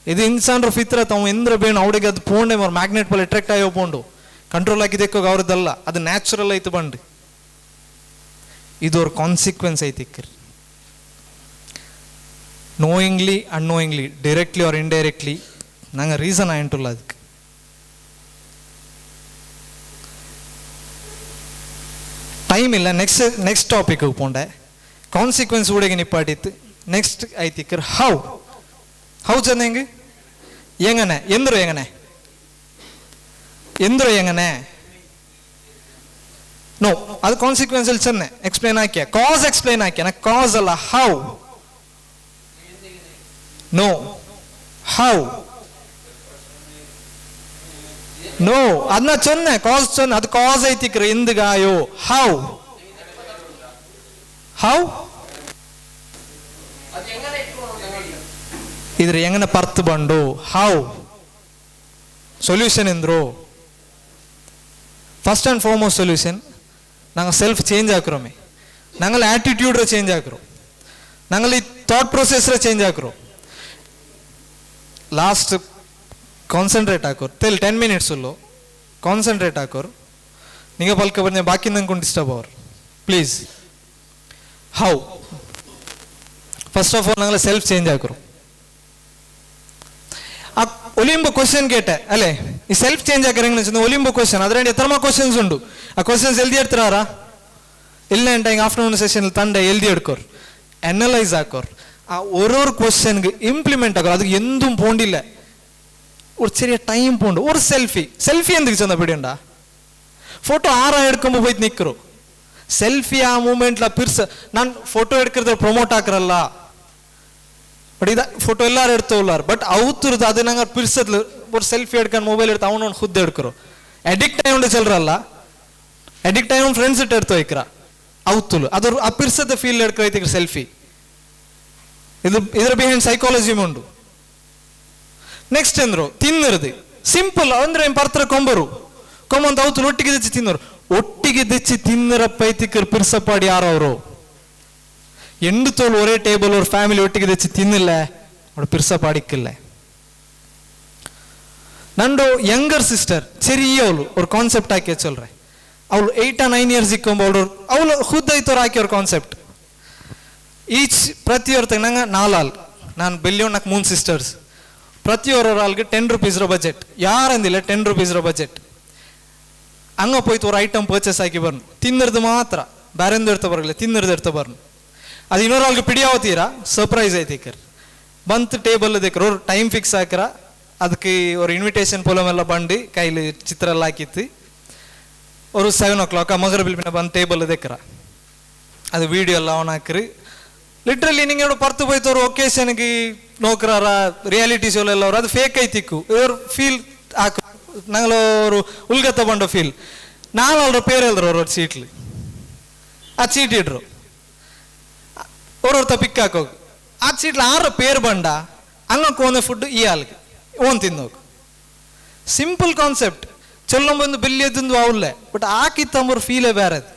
ಇದು ಇನ್ಸಾನ್ರ ಫಿತ್ರತ್ ಅವ್ನು ಎಂದ್ರ ಬೇಣ ಅವಡಿಗೆ ಅದು ಪೋಂಡೆ ಅವ್ರು ಮ್ಯಾಗ್ನೆಟ್ ಪಲ್ ಅಟ್ರಾಕ್ಟ್ ಆಯೋ ಪೋಂಡು ಕಂಟ್ರೋಲ್ ಹಾಕಿದಕ್ಕೋಗ ಅವ್ರದ್ದಲ್ಲ ಅದು ನ್ಯಾಚುರಲ್ ಐತು ಬಂಡು ಇದು ಅವ್ರ ಕಾನ್ಸಿಕ್ವೆನ್ಸ್ ಐತಿಕ್ಕರ್ knowingly unknowingly directly or indirectly ನಂಗೆ ರೀಸನ್ ಆಯ್ತುಲ್ಲ ಅದಕ್ಕೆ ಟೈಮ್ ಇಲ್ಲ ನೆಕ್ಸ್ಟ್ ಟಾಪಿಕ್ ಪೋಂಡೆ ಕಾನ್ಸಿಕ್ವೆನ್ಸ್ ಊಡೆಗೆ ನಿಪ್ಪಾಟಿತ್ತು ನೆಕ್ಸ್ಟ್ ಐತಿಕ್ಕರ್ ಹೌ ಚಂದ ಹೆಂಗೆ ಹೆಂಗನೆ ಎಂದ್ರು ಹೆಂಗನೆ ನೋ ಅದು ಕಾನ್ಸಿಕ್ವೆನ್ಸ್ ಅಲ್ಲಿ ಚೆನ್ನೆ ಎಕ್ಸ್ಪ್ಲೇನ್ ಹಾಕ್ಯ ಕಾಸ್ ಎಕ್ಸ್ಪ್ಲೇನ್ ಹಾಕ್ಯ ನಾ ಕಾಸ್ ಅಲ್ಲ ಹೌ ನೋ ಹೌ ನೋ ಅದನ್ನ ಚೊನ್ನೆ ಕಾಸ್ ಚೊನ್ನೆ ಅದು ಕಾಸ್ ಐತಿಕ್ರ ಎಂದಿಗಾಯೋ ಹೌ ಹೌ ಇದ್ರ ಹೆಂಗನ ಪರ್ತ್ ಬಂಡು ಹೌ ಸೊಲ್ಯೂಷನ್ ಎಂದ್ರು ಫಸ್ಟ್ ಆ್ಯಂಡ್ ಫಾರ್ಮೋಸ್ಟ್ ಸೊಲ್ಯೂಷನ್ ನಂಗೆ ಸೆಲ್ಫ್ ಚೇಂಜ್ ಹಾಕ್ರೊಮ್ಮೆ ನಂಗಲ್ಲಿ ಆ್ಯಟಿಟ್ಯೂಡ್ರ ಚೇಂಜ್ ಹಾಕ್ರು ನಂಗಲ್ಲಿ ಥಾಟ್ ಪ್ರೊಸೆಸ್ರ ಚೇಂಜ್ ಹಾಕ್ರು ಲಾಸ್ಟ್ ಕಾನ್ಸಂಟ್ರೇಟ್ ಹಾಕೋರು ತೆಲ್ 10 minutes ಕಾನ್ಸಂಟ್ರೇಟ್ ಹಾಕೋರು ನಿಂಗೆ ಪಲ್ಕ ಬಂದ ಬಾಕಿ ನಂಗೆ ಡಿಸ್ಟರ್ಬ್ ಅವರು please how first of all ನಂಗೆ ಸೆಲ್ಫ್ ಚೇಂಜ್ ಹಾಕೋರು ಆ ಒಲಿಂಬ ಕ್ವಶನ್ ಕೇಟೆ ಅಲ್ಲೇ ಈ ಸೆಲ್ಫ್ ಚೇಂಜ್ ಹಾಕಿ ಹೆಂಗೆ ಒಲಿಂಬ ಕ್ವಶನ್ ಅದ್ರ ಎತ್ತರಮ ಕ್ವಶನ್ಸ್ ಉಂಡು ಆ ಕ್ವಶನ್ಸ್ ಎಲ್ದಿ ಇಡ್ತಾರ ಇಲ್ಲ ಎಂಟ ಹಿಂಗೆ ಆಫ್ಟರ್ನೂನ್ ಸೆಷನ್ ತಂಡ ಎಲ್ದಿ ಹಿಡ್ಕೋರು ಅನಲೈಸ್ ಹಾಕೋರು ಆ ஒரு ಕ್ವಶನ್ಗೆ ಇಂಪ್ಲಿಮೆಂಟ್ ಆಗೋರು ಅದಕ್ಕೆ ಎಂದೂ ಪೋಂಡಿಲ್ಲ ஒரு ചെറിയ ടൈം പോണ്ട് ഒരു സെൽഫി എന്തിക്ക് ചെന്ന പിടിയുണ്ട ഫോട്ടോ ആറാ എടുക്കുമ്പോൾ പോയി നിൽക്കರು ಸೆಲ್ಫಿ ಆ ಮೂಮೆಂಟ್ಲ ಪಿರ್ಸ ನಾನು ಫೋಟೋ ಎಡ್ಕಿದ್ರೆ ಪ್ರಮೋಟ್ ಹಾಕ್ರಲ್ಲ ಬಟ್ ಇದ ಫೋಟೋ ಎಲ್ಲಾರು ಎಡ್ತೋಲ್ಲಾರು ಬಟ್ ಅವತ್ತರದ್ದು ಅದು ನಂಗೆ ಪಿರ್ಸದ್ಲು ஒரு ಸೆಲ್ಫಿ ಎಡ್ಕೊಂಡು ಮೊಬೈಲ್ ಎಡ್ತು ಅವನೊಂದು ಖುದ್ದು ಎಡ್ಕರು ಅಡಿಕ್ಟ್ ಆಯ್ಕೊಂಡು ಚಲ್ರಲ್ಲ ಅಡಿಕ್ಟ್ ಆಯ್ಕೊಂಡು ಫ್ರೆಂಡ್ಸ್ ಇಟ್ಟು ಎಡ್ತೋ ಇಕ್ರ ಅವತ್ತುಲು ಅದ್ರ ಆ ಪಿರ್ಸದ ಫೀಲ್ ಎಡ್ಕೈತಿಕ್ರ ಸೆಲ್ಫಿ ಇದ್ರ ಬಿಹೈಂಡ್ ಸೈಕಾಲಜಿ ಉಂಡು ನೆಕ್ಸ್ಟ್ ಎಂದ್ರು ತಿನ್ನರದು ಸಿಂಪಲ್ ಅಂದ್ರೆ ಪರ್ತ್ರ ಕೊಂಬಂತ ಅವತ್ತು ಒಟ್ಟಿಗೆ ದೆಚ್ಚಿ ತಿನ್ನರು ಒಟ್ಟಿಗೆ ದೆಚ್ಚಿ ತಿನ್ನರ ಪೈತಿಕರು ಪಿರ್ಸಪಾಡಿ ಯಾರವರು ಎಂಡು ತೋಳು ಒರೇ ಟೇಬಲ್ ಅವ್ರ ಫ್ಯಾಮಿಲಿ ಒಟ್ಟಿಗೆ ದೆಚ್ಚಿ ತಿನ್ನಿಲ್ಲ ಅವಳು ಪಿರ್ಸಪಾಡಿಕ್ಕಿಲ್ಲ ನಂದು ಯಂಗರ್ ಸಿಸ್ಟರ್ ಚೆರಿಯವಳು ಅವ್ರ ಕಾನ್ಸೆಪ್ಟ್ ಹಾಕಿ ಚಲ್ರೆ ಅವಳು 8 or 9 years ಅವಳು ಖುದ್ದಾಯ್ತವ್ರು ಹಾಕಿ ಅವ್ರ ಕಾನ್ಸೆಪ್ಟ್ ಈಚ್ ಪ್ರತಿಯೊರ್ತ ನಂಗೆ ನಾನು ಬೆಲ್ಲಿಯೋ ನಾಲ್ಕು 3 sisters ಪ್ರತಿಯೊರಲ್ಗೆ 10 rupees ಬಜೆಟ್ ಯಾರಂದಿಲ್ಲ 10 rupees ಬಜೆಟ್ ಹಂಗ ಹೋಯ್ತು ಅವ್ರ ಐಟಮ್ ಪರ್ಚೇಸ್ ಆಗಿ ಬರ್ನು ತಿನ್ನರ್ದು ಮಾತ್ರ ಬೇರೆಂದು ಇರ್ತ ಬರಲಿಲ್ಲ ತಿನ್ನರ್ದು ಇರ್ತ ಬರ್ನು ಅದು ಇನ್ನೊರಲ್ಗೆ ಪಿಡಿಯಾವತ್ತೀರಾ ಸರ್ಪ್ರೈಸ್ ಐತಿಕರ್ ಬಂತು ಟೇಬಲ್ ದೇಕ್ರ ಅವ್ರು ಟೈಮ್ ಫಿಕ್ಸ್ ಹಾಕ್ರ ಅದಕ್ಕೆ ಅವ್ರ ಇನ್ವಿಟೇಷನ್ ಪೋಲಮ್ ಎಲ್ಲ ಬಂದು ಕೈಲಿ ಚಿತ್ರ ಎಲ್ಲ ಹಾಕಿತ್ತು ಅವರು 7 o'clock ಮಗರಬಿಲ್ಪಿನ ಬಂದು ಟೇಬಲ್ ದೇಕ್ರ ಅದು ವಿಡಿಯೋ ಎಲ್ಲ ಆನ್ ಹಾಕ್ರಿ ಲಿಟ್ರಲಿ ನಿಂಗೆ ಎರಡು ಪರ್ತು ಹೋಯ್ತವ್ರು ಒಕೇಶನ್ಗೆ ನೋಕರಾರ ರಿಯಾಲಿಟಿ ಶೋಲ್ ಎಲ್ಲ ಅವ್ರು ಅದು ಫೇಕ್ ಐತಿಕ್ಕು ಇವ್ರು ಫೀಲ್ ಹಾಕ ನಂಗಲವರು ಉಲ್ಗತ್ತ ಬಂಡ ಫೀಲ್ ನಾನು ಅವ್ರ ಪೇರ್ ಹೇಳಿದ್ರು ಅವ್ರ ಚೀಟ್ಲಿ ಆ ಚೀಟ್ ಇಡ್ರು ಅವ್ರವ್ರ ಪಿಕ್ ಹಾಕೋಗಿ ಆ ಚೀಟ್ಲಿ 6 ಪೇರ್ ಬಂಡ ಹಂಗಕ್ಕೆ ಒಂದೇ ಫುಡ್ ಈ ಹಾಲ್ಗೆ ಓನ್ ತಿನ್ನೋಗಿ ಸಿಂಪಲ್ ಕಾನ್ಸೆಪ್ಟ್ ಚೊಲ್ಲೊಂಬಂದು ಬೆಲ್ಲಿಯದಂದು ಅವಲ್ಲೇ ಬಟ್ ಹಾಕಿತ್ತಂಬರು ಫೀಲೇ ಬೇರೆದು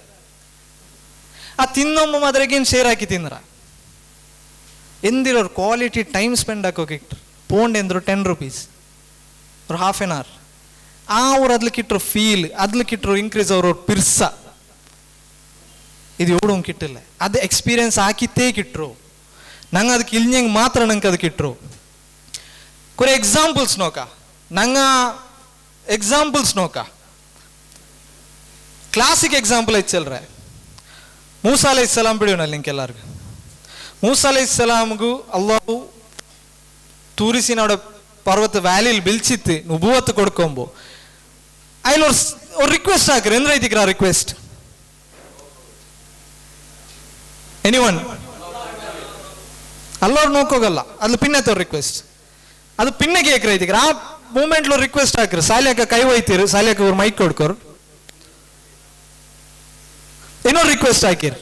ಆ ತಿನ್ನೊಮ್ಮ ಮಾದ್ರಗೇನು ಶೇರ್ ಹಾಕಿ ತಿಂದ್ರ ಎಂದಿರೋರು ಕ್ವಾಲಿಟಿ ಟೈಮ್ ಸ್ಪೆಂಡ್ ಹಾಕೋಕಿಟ್ರು ಪೋಂಡ್ ಎಂದ್ರು 10 rupees ಅವ್ರು half an hour ಅವ್ರು ಅದ್ಲಿಕ್ಕಿಟ್ರು ಫೀಲ್ ಅದ್ಲಿಕ್ಕಿಟ್ರು ಇನ್ಕ್ರೀಸ್ ಅವ್ರ ಪಿರ್ಸ ಇದು ಎವಡು ಕಿಟ್ಟಿಲ್ಲ ಅದು ಎಕ್ಸ್ಪೀರಿಯನ್ಸ್ ಹಾಕಿತ್ತೇ ಕಿಟ್ರು ನಂಗೆ ಅದಕ್ಕೆ ಇಲ್ഞ്ഞಂಗೆ ಮಾತ್ರ ನಂಗೆ ಅದಕ್ಕೆ ಇಟ್ರು ಕುರೆ ಎಕ್ಸಾಂಪಲ್ಸ್ ನೋಕ ನಂಗೆ ಎಕ್ಸಾಂಪಲ್ಸ್ ನೋಕ ಕ್ಲಾಸಿಕ್ ಎಕ್ಸಾಂಪಲ್ ಐತೆ ಚಲ್ರೆ ಮೂಸಾ ಅಲೈಹಿಸ್ಸಲಾಂ ಬಿಡಿಯೋಣ ನಿಂಗೆ ಎಲ್ಲರಿಗೂ ಮೂಸಾ ಅಲೈಹಿಸ್ಸಲಾಂಗೂ ಅಲ್ಲಾಹು ತೂರಿಸಿನಾಡ ಪರ್ವತ ವ್ಯಾಲಿಲಿ ಬಿಲ್ಚಿತ್ತು ನುಬುವತ್ತು ಕೊಡ್ಕೊಂಬು ಅಲ್ಲಿ ಅವ್ರು ರಿಕ್ವೆಸ್ಟ್ ಹಾಕ್ರಿ ಎಂದ್ರೆ ಐತಿಕ್ರ ರಿಕ್ವೆಸ್ಟ್ ಎನಿವನ್ ಅಲ್ಲವ್ರು ನೋಕೋಗಲ್ಲ ಅದು ಪಿನ್ನತ್ತವ್ರ ರಿಕ್ವೆಸ್ಟ್ ಅದು ಪಿನ್ನಗೆ ಏಕ್ರ ಐತಿಕ್ರ ಆ ಮೂಮೆಂಟ್ಲು ರಿಕ್ವೆಸ್ಟ್ ಹಾಕ್ರಿ ಸಾಲ್ಯಾಕ ಕೈ ಒಯ್ತೀರಿ ಸಾಲ್ಯಾಕ ಅವ್ರು ಮೈಕ್ ಕೊಡ್ಕೋರು ಏನೋ ರಿಕ್ವೆಸ್ಟ್ ಹಾಕಿರಿ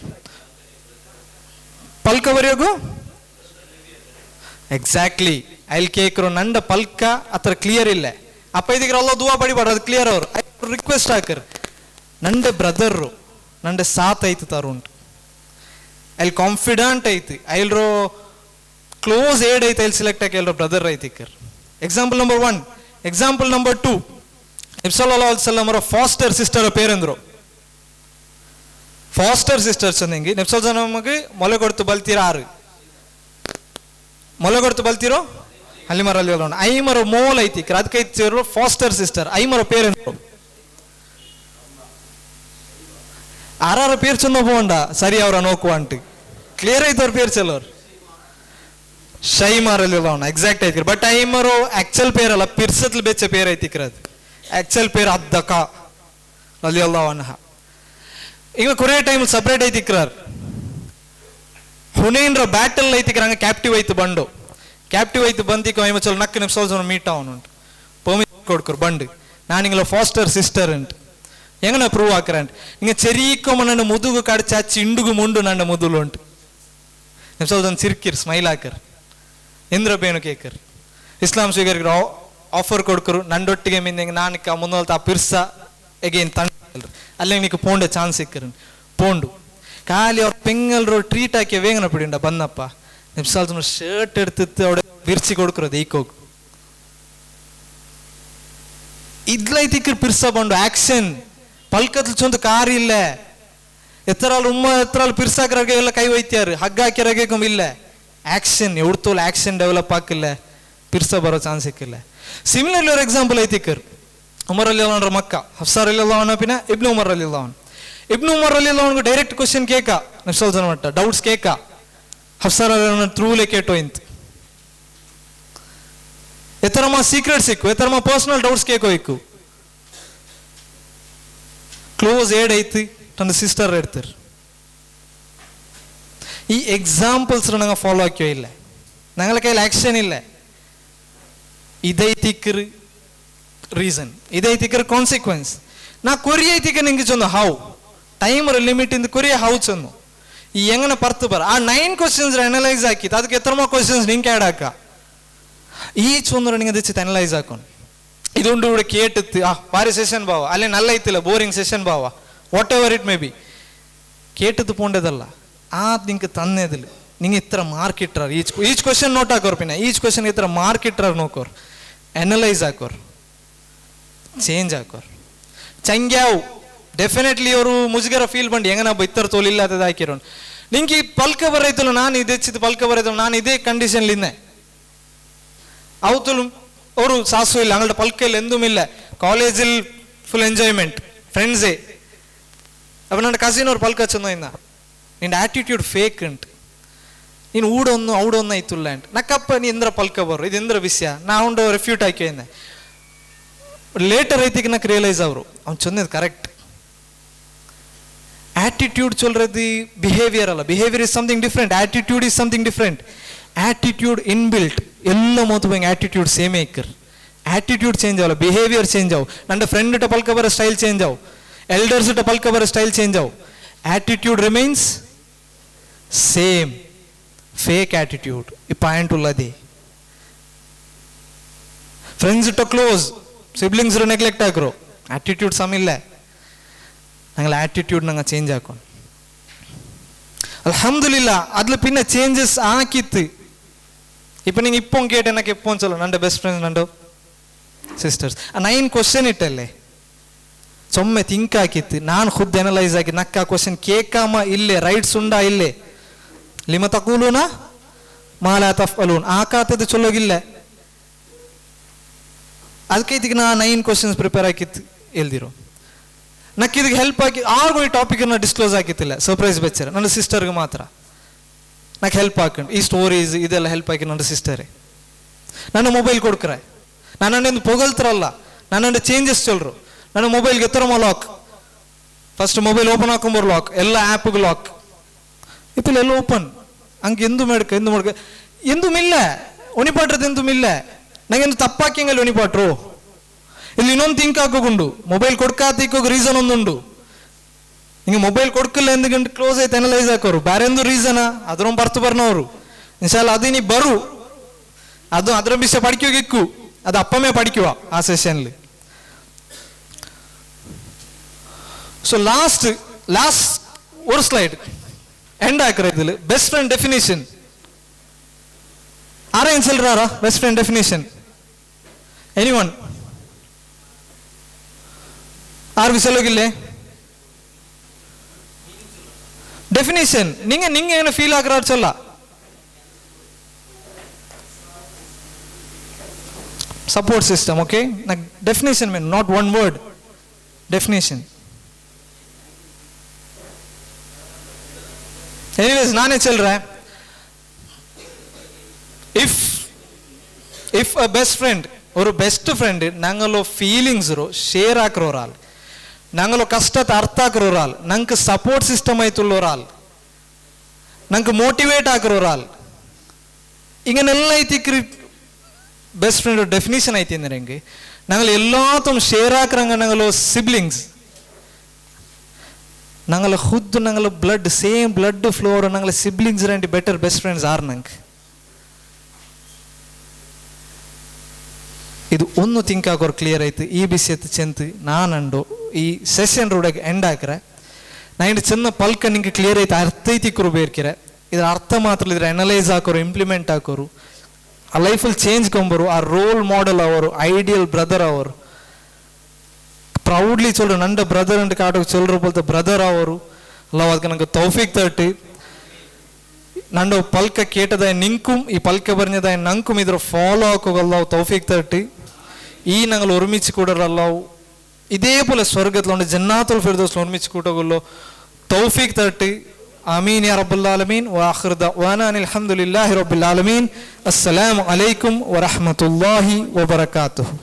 ಪಲ್ಕ ಬರೆಯೋಗು ಎಕ್ಸಾಕ್ಟ್ಲಿ ಅಲ್ಲಿ ಕೇಕ್ರು ನಂಡ ಪಲ್ಕ ಹತ್ರ ಕ್ಲಿಯರ್ ಇಲ್ಲ ಅಪ್ಪ ಇದೀಗ ಅಲ್ಲ ದುವಾ ಪಡಿಬಾರ್ದು ಅದು ಕ್ಲಿಯರ್ ಅವರು ರಿಕ್ವೆಸ್ಟ್ ಹಾಕರ್ ನಂಡೆ ಬ್ರದರ್ರು ನಂಡೆ ಸಾತ್ ಐತು ತಾರು ಉಂಟು ಅಲ್ಲಿ ಕಾನ್ಫಿಡೆಂಟ್ ಐತಿ ಐಲ್ರೋ ಕ್ಲೋಸ್ ಏಡ್ ಐತೆ ಅಲ್ಲಿ ಸೆಲೆಕ್ಟ್ ಆಗಿ ಎಲ್ಲರೂ ಬ್ರದರ್ ಐತಿಕರ್ ಎಕ್ಸಾಂಪಲ್ ನಂಬರ್ 1 ಎಕ್ಸಾಂಪಲ್ ನಂಬರ್ 2 ನಬಿ ಸಲ್ಲಲ್ಲಾಹು ಅಲೈಹಿ ವಸಲ್ಲಂ ಅವರ ಫಾಸ್ಟರ್ ಸಿಸ್ಟರ್ ಪೇರೆಂದ್ರು ಫಾಸ್ಟರ್ ಸಿಸ್ಟರ್ಸ್ ಅಂದಂಗೆ ನಬಿ ಸಲ್ಲಲ್ಲಾಹು ಅಲೈಹಿ ವಸಲ್ಲಂಗೆ ಮೊಲೆ ಕೊಡ್ತು ಬಲ್ತೀರಾ 6 ಮೊಲೆ ಕೊಡ್ತು ಬಲ್ತಿರೋ ಅಲ್ಲಿ ಮರ ಅಲ್ಲಿ ಐಮರ ಮೋಲ್ ಐತಿ ಅದಕ್ಕೆ ಫಾಸ್ಟರ್ ಸಿಸ್ಟರ್ ಐಮರ ಪೇರೆಂದ್ರು ಆರಾರ ಪೇರ್ ಚಂದ ಹೋಗಂಡ ಸರಿ ಅವರ ನೋಕು ಅಂಟಿ ಕ್ಲಿಯರ್ ಐತೆ ಅವ್ರ ಪೇರ್ ಚಲೋರು ಶೈಮಾರಲ್ಲಿ ಎಕ್ಸಾಕ್ಟ್ ಐತಿ ಬಟ್ ಐಮರು ಆಕ್ಚುಲ್ ಪೇರಲ್ಲ ಪಿರ್ಸತ್ಲು ಬೆಚ್ಚ ಪೇರ್ ಐತಿಕ್ರ ಅದು ಆಕ್ಚುಲ್ ಪೇರ್ ಅದ್ದಕ ಅಲ್ಲಿ ಅಲ್ಲ ಅವನ ಈಗ ಕೊನೆ ಟೈಮ್ ಸಪ್ರೇಟ್ ಐತಿಕ್ರಾರ್ ಹುನೇನ್ರ ಬ್ಯಾಟಲ್ ಐತಿಕ್ರ ಹಂಗೆ ಕ್ಯಾಪ್ಟಿವ್ ಐತು ಬಂಡು ಕ್ಯಾಪ್ಟಿವ್ ಐತು ಬಂದಿಕ್ಕ ಐಮ ಚಲೋ ನಕ್ಕ ನಿಮಿಷ ಮೀಟ್ ಅವನುಂಟು ಪರ್ಮಿಷನ್ ಕೊಡ್ಕರು ಬಂಡು நான் இங்கே ஃபாஸ்டர் சிஸ்டர்ன்ட்டு எங்கே ப்ரூவ் ஆக்குறேன் நீங்கள் செரிக்கோம நண்டு முதுகு கடிச்சாச்சு இண்டுகு முண்டு நண்டு முதுகுல உண்டு నేను చదువుతాను చిరికిర్ స్మైల్ ఆకర్ ఇంద్రపేను కేకర్ ఇస్లాం స్వీకరికరు ఆఫర్ కొడుకరు నండొట్టిಗೆ ಮಿಂದೆ ನಾನಿಕ ಮುಂದೋಲ್ತ ಪಿರ್ಸ ಎಗೇನ್ ತಂಡ ಅಲ್ಲೇ ನೀಕು ಪೋಂಡೆ ಚಾನ್ಸ್ ಸಿಕ್ಕರು ಪೋಂಡು ಖಾಲಿ ಅವ್ರ ಪೆಂಗಲ್ರು ಟ್ರೀಟ್ ಹಾಕಿ ವೇಗನ ಬಿಡಿಂಡ ಬಂದಪ್ಪ ನಿಮ್ಸಾಲ್ ಶರ್ಟ್ ಎಡ್ತಿತ್ತು ಅವಡೆ ಬಿರ್ಸಿ ಕೊಡ್ಕರೋದು ಈಕೋಗ್ ಇದ್ಲೈತಿಕ್ಕರು ಪಿರ್ಸ ಬಂಡು ಆಕ್ಷನ್ ಪಲ್ಕತ್ಲು ಚೊಂದು ಕಾರ್ ಇಲ್ಲ ಎತ್ತರಾಲ್ ಉಮ್ಮ ಎತ್ತರಾಲ್ ಪಿರ್ಸಾಕರಾಗೆ ಎಲ್ಲ ಕೈ ಒಯ್ತಿಯಾರು ಹಗ್ಗ ಹಾಕಿರಾಗೆ ಇಲ್ಲ ಆಕ್ಷನ್ ಎವ್ತೋಲ್ ಆಕ್ಷನ್ ಡೆವಲಪ್ ಹಾಕಿಲ್ಲ ಪಿರ್ಸ ಬರೋ ಚಾನ್ಸ್ ಸಿಕ್ಕಿಲ್ಲ ಸಿಮಿಲರ್ಲಿ ஒரு எக்ஸாம்பிள் ஐத்திக்கர் உமர் ரலியல்லாஹு மக்க ஹஃப்ஸா ரலியல்லாஹு அன்ஹு பின இப்னு உமர் ரலியல்லாஹு இப்னு உமர் ரலியல்லாஹு அன்ஹு ಡೈರೆಕ್ಟ್ ಕ್ವೆಶ್ಚನ್ ಕೇಕ ನಫ್ಸಲ್ಜನ ಮಟ್ಟ ಡೌಟ್ಸ್ ಕೇಕ ಹಫ್ஸಾ ರಲಿಯல்லாಹು ಥ್ರೂಲೆ ಕೇಟೋ ಇಂತ ಎತರಮ ಸೀಕ್ರೆಟ್ ಸಿಕ್ಕು ಎತರಮ ಪರ್ಸನಲ್ ಡೌಟ್ಸ್ ಕೇಕೋ ಇಕ್ಕು ಕ್ಲೋಸ್ ಏಡ್ ಐತಿ ತನ್ನ ಸಿಸ್ಟರ್ ಇರ್ತಾರೆ ಈ ಎಕ್ಸಾಂಪಲ್ಸ್ ನಂಗೆ ಫಾಲೋ ಹಾಕಿಯೋ ಇಲ್ಲ ഞങ്ങളെ കയ്യിൽ ആക്ഷൻ ഇല്ല ಇದೈತಿಕ್ಕರ್ ರೀಸನ್ ಇದೈತಿಕ್ಕರ್ ಕಾನ್ಸಿಕ್ವೆನ್ಸ್ ನಾ ಕೊರಿ ಐತಿಕ್ಕ ನಿಂಗೆ ಚಂದು ಹೌ ಟೈಮರ್ ಲಿಮಿಟ್ ಇಂದ ಕೊರಿಯ ಹೌ ಚಂದು ಈ ಎಂಗನ ಪರ್ತು ಬರ ಆ 9 ಕ್ವಶನ್ಸ್ ಅನಲೈಸ್ ಹಾಕಿತ್ತು ಅದಕ್ಕೆ ಎತ್ತರಮ ಕ್ವಶನ್ಸ್ ನಿಂಗೆ ಆಡ್ ಹಾಕ ಈ ಚಂದ್ರ ನಿಂಗೆ ಅದಕ್ಕೆ ಅನಲೈಸ್ ಹಾಕೊಂಡು ഇതുകൊണ്ട് ഇവിടെ കേട്ടിട്ട് ഭാരി സെഷൻ ബാവ അല്ലെ നല്ല ഇത്തില്ല ബോറിംഗ് സെഷൻ ബാവ whatever it may be കേട്ടിട്ട് പോണ്ടതല്ല ആ നിങ്ങൾക്ക് തന്നതിൽ നിങ്ങൾ ഇത്ര മാർക്ക് ഇട്ടാർ ഈച്ച് ക്വസ്റ്റ്യൻ നോട്ട് ആക്കോർ പിന്നെ ഈച്ച് ക്വസ്റ്റ്യൻ ഇത്ര മാർക്ക് ഇട്ടാർ നോക്കോർ ಅನಲೈಸ್ ಹಾಕೋರ್ ಚೇಂಜ್ ಹಾಕೋರ್ ಚಂಗ್ಯಾವು ಡೆಫಿನೆಟ್ಲಿ ಅವರು ಮುಜುಗರ ಫೀಲ್ ಬಂದು ಹೆಂಗನಪ್ಪ ಇತ್ತರ ತೋಲಿಲ್ಲ ಅದು ಹಾಕಿರೋಣ ನಿಂಗೆ ಪಲ್ಕ ಬರೈತಲ್ಲ ನಾನು ಇದೇ ಚಿತ್ ಪಲ್ಕ ಬರೈತಲ್ಲ ನಾನು ಇದೇ ಕಂಡೀಷನ್ಲಿದ್ದೆ ಅವತ್ತು ಅವರು ಸಾಸು ಇಲ್ಲ ಅಂಗಡ ಪಲ್ಕಲ್ಲಿ ಎಂದೂಮಿಲ್ಲ ಕಾಲೇಜಿಲ್ ಫುಲ್ ಎಂಜಾಯ್ಮೆಂಟ್ ಫ್ರೆಂಡ್ಸೇ ಅಪ್ಪ ನನ್ನ ಕಸಿನ್ ಅವ್ರು ಪಲ್ಕ ಚೆಂದ ನಿನ್ನ ಆಟಿಟ್ಯೂಡ್ ಫೇಕ್ ಉಂಟು ನೀನು ಊಡೊಂದು ಔಡೊಂದು ಆಯ್ತುಲ್ಲ ಅಂಟ್ ನಕ್ಕಪ್ಪ ನೀ ಎಂದ್ರ ಪಲ್ಕ ಬರು ಇದು ಎಂದ್ರ ವಿಷಯ ನಾ ಉಂಡು ರೆಫ್ಯೂಟ್ ಹಾಕಿದ್ದೆ ಲೇಟರ್ ಐತಿಗೆ నాకు ರಿಯಲೈಸ್ ಅವರು ಅವ್ನು ಚಂದದ್ದು ಕರೆಕ್ಟ್ ಆಟಿಟ್ಯೂಡ್ ಚೊಲ್ರದು ಬಿಹೇವಿಯರ್ ಅಲ್ಲ behaviour is something different attitude is something different attitude inbuilt ಎಲ್ಲ ಮೊತ್ತ ಬಂಗೆ ಆಟಿಟ್ಯೂಡ್ ಸೇಮೇ ಇಕ್ಕರ್ ಆಟಿಟ್ಯೂಡ್ ಚೇಂಜ್ ಆಗಲ್ಲ ಬಿಹೇವಿಯರ್ ಚೇಂಜ್ ಆವು ನನ್ನ ಫ್ರೆಂಡ್ ಇಟ್ಟ ಪಲ್ಕ ಬರೋ ಸ್ಟೈಲ್ ಚೇಂಜ್ ಆವು ಎಲ್ಡರ್ಸ್ ಇಟ್ಟ ಪಲ್ಕ ಬರೋ ಸ್ಟೈಲ್ ಚೇಂಜ್ ಆವು attitude remains same fake attitude ಈ ಪಾಯಿಂಟ್ ಉಳ್ಳದಿ ಫ್ರೆಂಡ್ಸ್ ಇಟ್ಟ ಕ್ಲೋಸ್ ಸಿಬ್ಲಿಂಗ್ಸ್ ನೆಗ್ಲೆಕ್ಟ್ ಹಾಕ್ರು ಆಟಿಟ್ಯೂಡ್ ಸಮ ಇಲ್ಲ ഞങ്ങൾ ആറ്റിറ്റ്യൂഡ് ഞങ്ങൾ ചേഞ്ച് ആക്കും അൽഹംദുലില്ലാ അതിൽ പിന്നെ ചേഞ്ചസ് ആക്കിത്ത് ഇപ്പം നിങ്ങൾ ഇപ്പം കേട്ട് എനിക്ക് എപ്പോൾ ചൊല്ലോ എൻ്റെ ബെസ്റ്റ് ഫ്രണ്ട്സ് നണ്ടോ ಸಿಸ್ಟರ್ಸ್ ಆ 9 ಕ್ವಶನ್ ಇಟ್ಟಲ್ಲೇ ಸೊಮ್ಮೆ ಥಿಂಕ್ ಹಾಕಿತ್ತು ನಾನು ಖುದ್ದು ಅನಲೈಸ್ ಆಗಿ ನಕ್ಕ ಆ ಕ್ವಶನ್ ಕೇಕಾಮ ಇಲ್ಲೇ ರೈಟ್ಸ್ ಉಂಡಾ ಇಲ್ಲೇ ಲಿಮ ತಕೂಲೂನ ಮಾಲಾ ತಫ್ಅಲೂನ್ ಆ ಖಾತದ ಚೊಲ್ಲೋಗಿಲ್ಲ ಅದಕ್ಕೆ ಇದಕ್ಕೆ ನಾ 9 ಕ್ವಶನ್ಸ್ ಪ್ರಿಪೇರ್ ಹಾಕಿತ್ತು ಎಲ್ದಿರೋ ನಕ್ಕೆ ಇದಕ್ಕೆ ಹೆಲ್ಪ್ ಆಗಿ ಆರ್ಗೂ ಈ ಟಾಪಿಕನ್ನು ಡಿಸ್ಕ್ಲೋಸ್ ಆಗಿತ್ತಿಲ್ಲ ಸರ್ಪ್ರೈಸ್ ಬೆಚ್ಚರ ನನ್ನ ಸಿಸ್ಟರ್ಗೆ ಮಾತ್ರ నాకు ಹೆಲ್ಪ್ ಹಾಕೊಂಡು ಈ ಸ್ಟೋರೀಸ್ ಇದೆಲ್ಲ ಹೆಲ್ಪ್ ಆಗಿ ನನ್ನ ಸಿಸ್ಟರೇ ನನ್ನ ಮೊಬೈಲ್ ಕೊಡ್ಕ್ರೆ ನನ್ನನ್ನು ಪೊಗಲ್ತಾರಲ್ಲ ನನ್ನನ್ನು ಚೇಂಜಸ್ ಚೊಲ್ರು ನನ್ನ ಮೊಬೈಲ್ಗೆ ಎತ್ತರಮ ಲಾಕ್ ಫಸ್ಟ್ ಮೊಬೈಲ್ ಓಪನ್ ಹಾಕೊಂಬರ್ ಲಾಕ್ ಎಲ್ಲ ಆ್ಯಪ್ಗೆ ಲಾಕ್ ಇಪ್ಪಲ್ಲ ಎಲ್ಲ ಓಪನ್ ಹಂಗೆ ಎಂದು ಮಾಡ್ಕ ಎಂದು ಮಿಲ್ಲ ಒಣಿಪಾಟ್ರದ್ದು ಎಂದು ಮಿಲ್ಲ ನಂಗೆಂದು ತಪ್ಪಾಕಿಂಗಲ್ಲಿ ಒಣಿಪಾಟ್ರು ಇಲ್ಲಿ ಇನ್ನೊಂದು ಥಿಂಕ್ ಹಾಕೋಗುಂಡು ಮೊಬೈಲ್ ಕೊಡ್ಕಾತಿಕ್ಕೋಗ ರೀಸನ್ ಒಂದುಂಡು ಹಿಂಗೆ ಮೊಬೈಲ್ ಕೊಡ್ಕಿಲ್ಲ ಎಂದುಕೊಂಡು ಕ್ಲೋಸ್ ಆಯ್ತು ಅನಲೈಸ್ ಹಾಕೋರು ಬೇರೆ ಒಂದು ರೀಸನ ಅದ್ರೊಂದು ಬರ್ತು ಬರ್ನವರು ಇನ್ಶಾಲ್ಲ ಅದು ನೀ ಬರು ಅದು ಅದರ ವಿಷಯ ಪಡಿಕೋಗಿಕ್ಕು ಅದು ಅಪ್ಪಮೇ ಪಡಿಕುವ ಆ ಸೆಷನ್ಲಿ ಸೊ ಲಾಸ್ಟ್ ஒரு ஸ்லைடு ಎಂಡ್ ಹಾಕ್ರ ಇದಿಲ್ಲ ಬೆಸ್ಟ್ ಫ್ರೆಂಡ್ ಡೆಫಿನೇಷನ್ ಆರೇನು சொல்றாரா ಬೆಸ್ಟ್ ಫ್ರೆಂಡ್ ಡೆಫಿನೇಷನ್ ಎನಿವನ್ ಆರ್ಗೂ ಸಲೋಗಿಲ್ಲೇ ಡೆಫಿನೇಷನ್ நீங்க என்ன ஃபீல் ஆகுறாரு சொல்ல support system okay definition mean not one word definition anyways नाने चल रहा है इफ अ बेस्ट फ्रेंड और बेस्ट फ्रेंड ನಂಗलो ಫೀಲಿಂಗ್ಸ್ ರೋ ಶೇರ್ ಹಾಕ್ರೋರಾಲ್ ನಂಗलो ಕಷ್ಟದ ಅರ್ಥ ಹಾಕ್ರೋರಾಲ್ ನಂಗೆ ಸಪೋರ್ಟ್ ಸಿಸ್ಟಮ್ ಆಯ್ತುಲ್ಲೋರಾಲ್ ನಂಗೆ ಮೋಟಿವೇಟ್ ಹಾಕ್ರೋರಾಲ್ ಇಂಗನೆಲ್ಲ ಐತಿಕ್ರಿ ಬೆಸ್ಟ್ ಫ್ರೆಂಡ್ ಡೆಫಿನೇಷನ್ ಐತಿ ಅಂದ್ರೆ ಹೆಂಗೆ ഞങ്ങൾ എല്ലാത്തും ഷെയർ ആക്കുறாங்க ഞങ്ങളോ സിബ്ലിങ്സ് ഞങ്ങളെ ഖുദ് ഞങ്ങളെ ബ്ലഡ് സെയിം ബ്ലഡ് ഫ്ലോർ ഞങ്ങളെ സിബ്ലിങ്സ് രണ്ട് ബെറ്റർ ബെസ്റ്റ് ഫ്രണ്ട്സ് ആർ ഞങ്ങൾക്ക് ಇದು ಒಂದು ಥಿಂಕ್ ಆಗೋರು ಕ್ಲಿಯರ್ ಆಯ್ತು ಈ ಬಿಸಿಯತ್ತು ಚೆಂತು ನಾನಂಡು ಈ ಸೆಷನ್ ರೋಡಾಗ ಎಂಡ್ ಹಾಕ್ರೆ ನಾನು ಚೆನ್ನ ಪಲ್ಕ ನಿಂಗೆ ಕ್ಲಿಯರ್ ಆಯ್ತು ಅರ್ಥ ಐತಿಕ್ಕರು ಬೇರ್ಕಿರೆ ಇದ್ರ ಅರ್ಥ ಮಾತ್ರ ಇದ್ರೆ ಅನಲೈಸ್ ಹಾಕೋರು ಇಂಪ್ಲಿಮೆಂಟ್ ಹಾಕೋರು ಆ ಲೈಫಲ್ಲಿ ಚೇಂಜ್ ಕೊಂಬರು ಆ ರೋಲ್ ಮಾಡೆಲ್ ಅವರು ಐಡಿಯಲ್ ಬ್ರದರ್ ಅವರು ಪ್ರೌಡ್ಲಿ ಚೊಲ್ರು ನಂಡ ಬ್ರದರ್ ಅಂಡ್ ಕಾಟೋಗಿ ಚೊಲ್ರು ಬೋಲ್ತ ಬ್ರದರ್ ಅವರು ಅಲ್ಲ ಅದಕ್ಕೆ ನಂಗೆ ತೌಫೀಕ್ ತಟ್ಟಿ ನಂಡು ಪಲ್ಕ ಕೇಟದ ನಿಂಕುം ഈ പൽക്ക പറഞ്ഞതായ നങ്കും ഇದ್ರ ഫോളോ ആക്കുകയല്ലാവും തൗഫീഖ് തട്ടി ഈ ഞങ്ങൾ ഒരുമിച്ച് കൂടറല്ലാവും ഇതേപോലെ സ്വർഗത്തിലുണ്ട് ജന്നാത്തുൽ ഫിർദൗസിൽ ഒരുമിച്ച് കൂട്ടുകയുള്ളൂ തൗഫീഖ് തട്ടി ആമീൻ യാ റബ്ബൽ ആലമീൻ വആഖിറു ദഅവാനാ അൽഹംദുലില്ലാഹി റബ്ബിൽ ആലമീൻ അസ്സലാമു അലൈക്കും വറഹ്മത്തുള്ളാഹി വബറകാതുഹു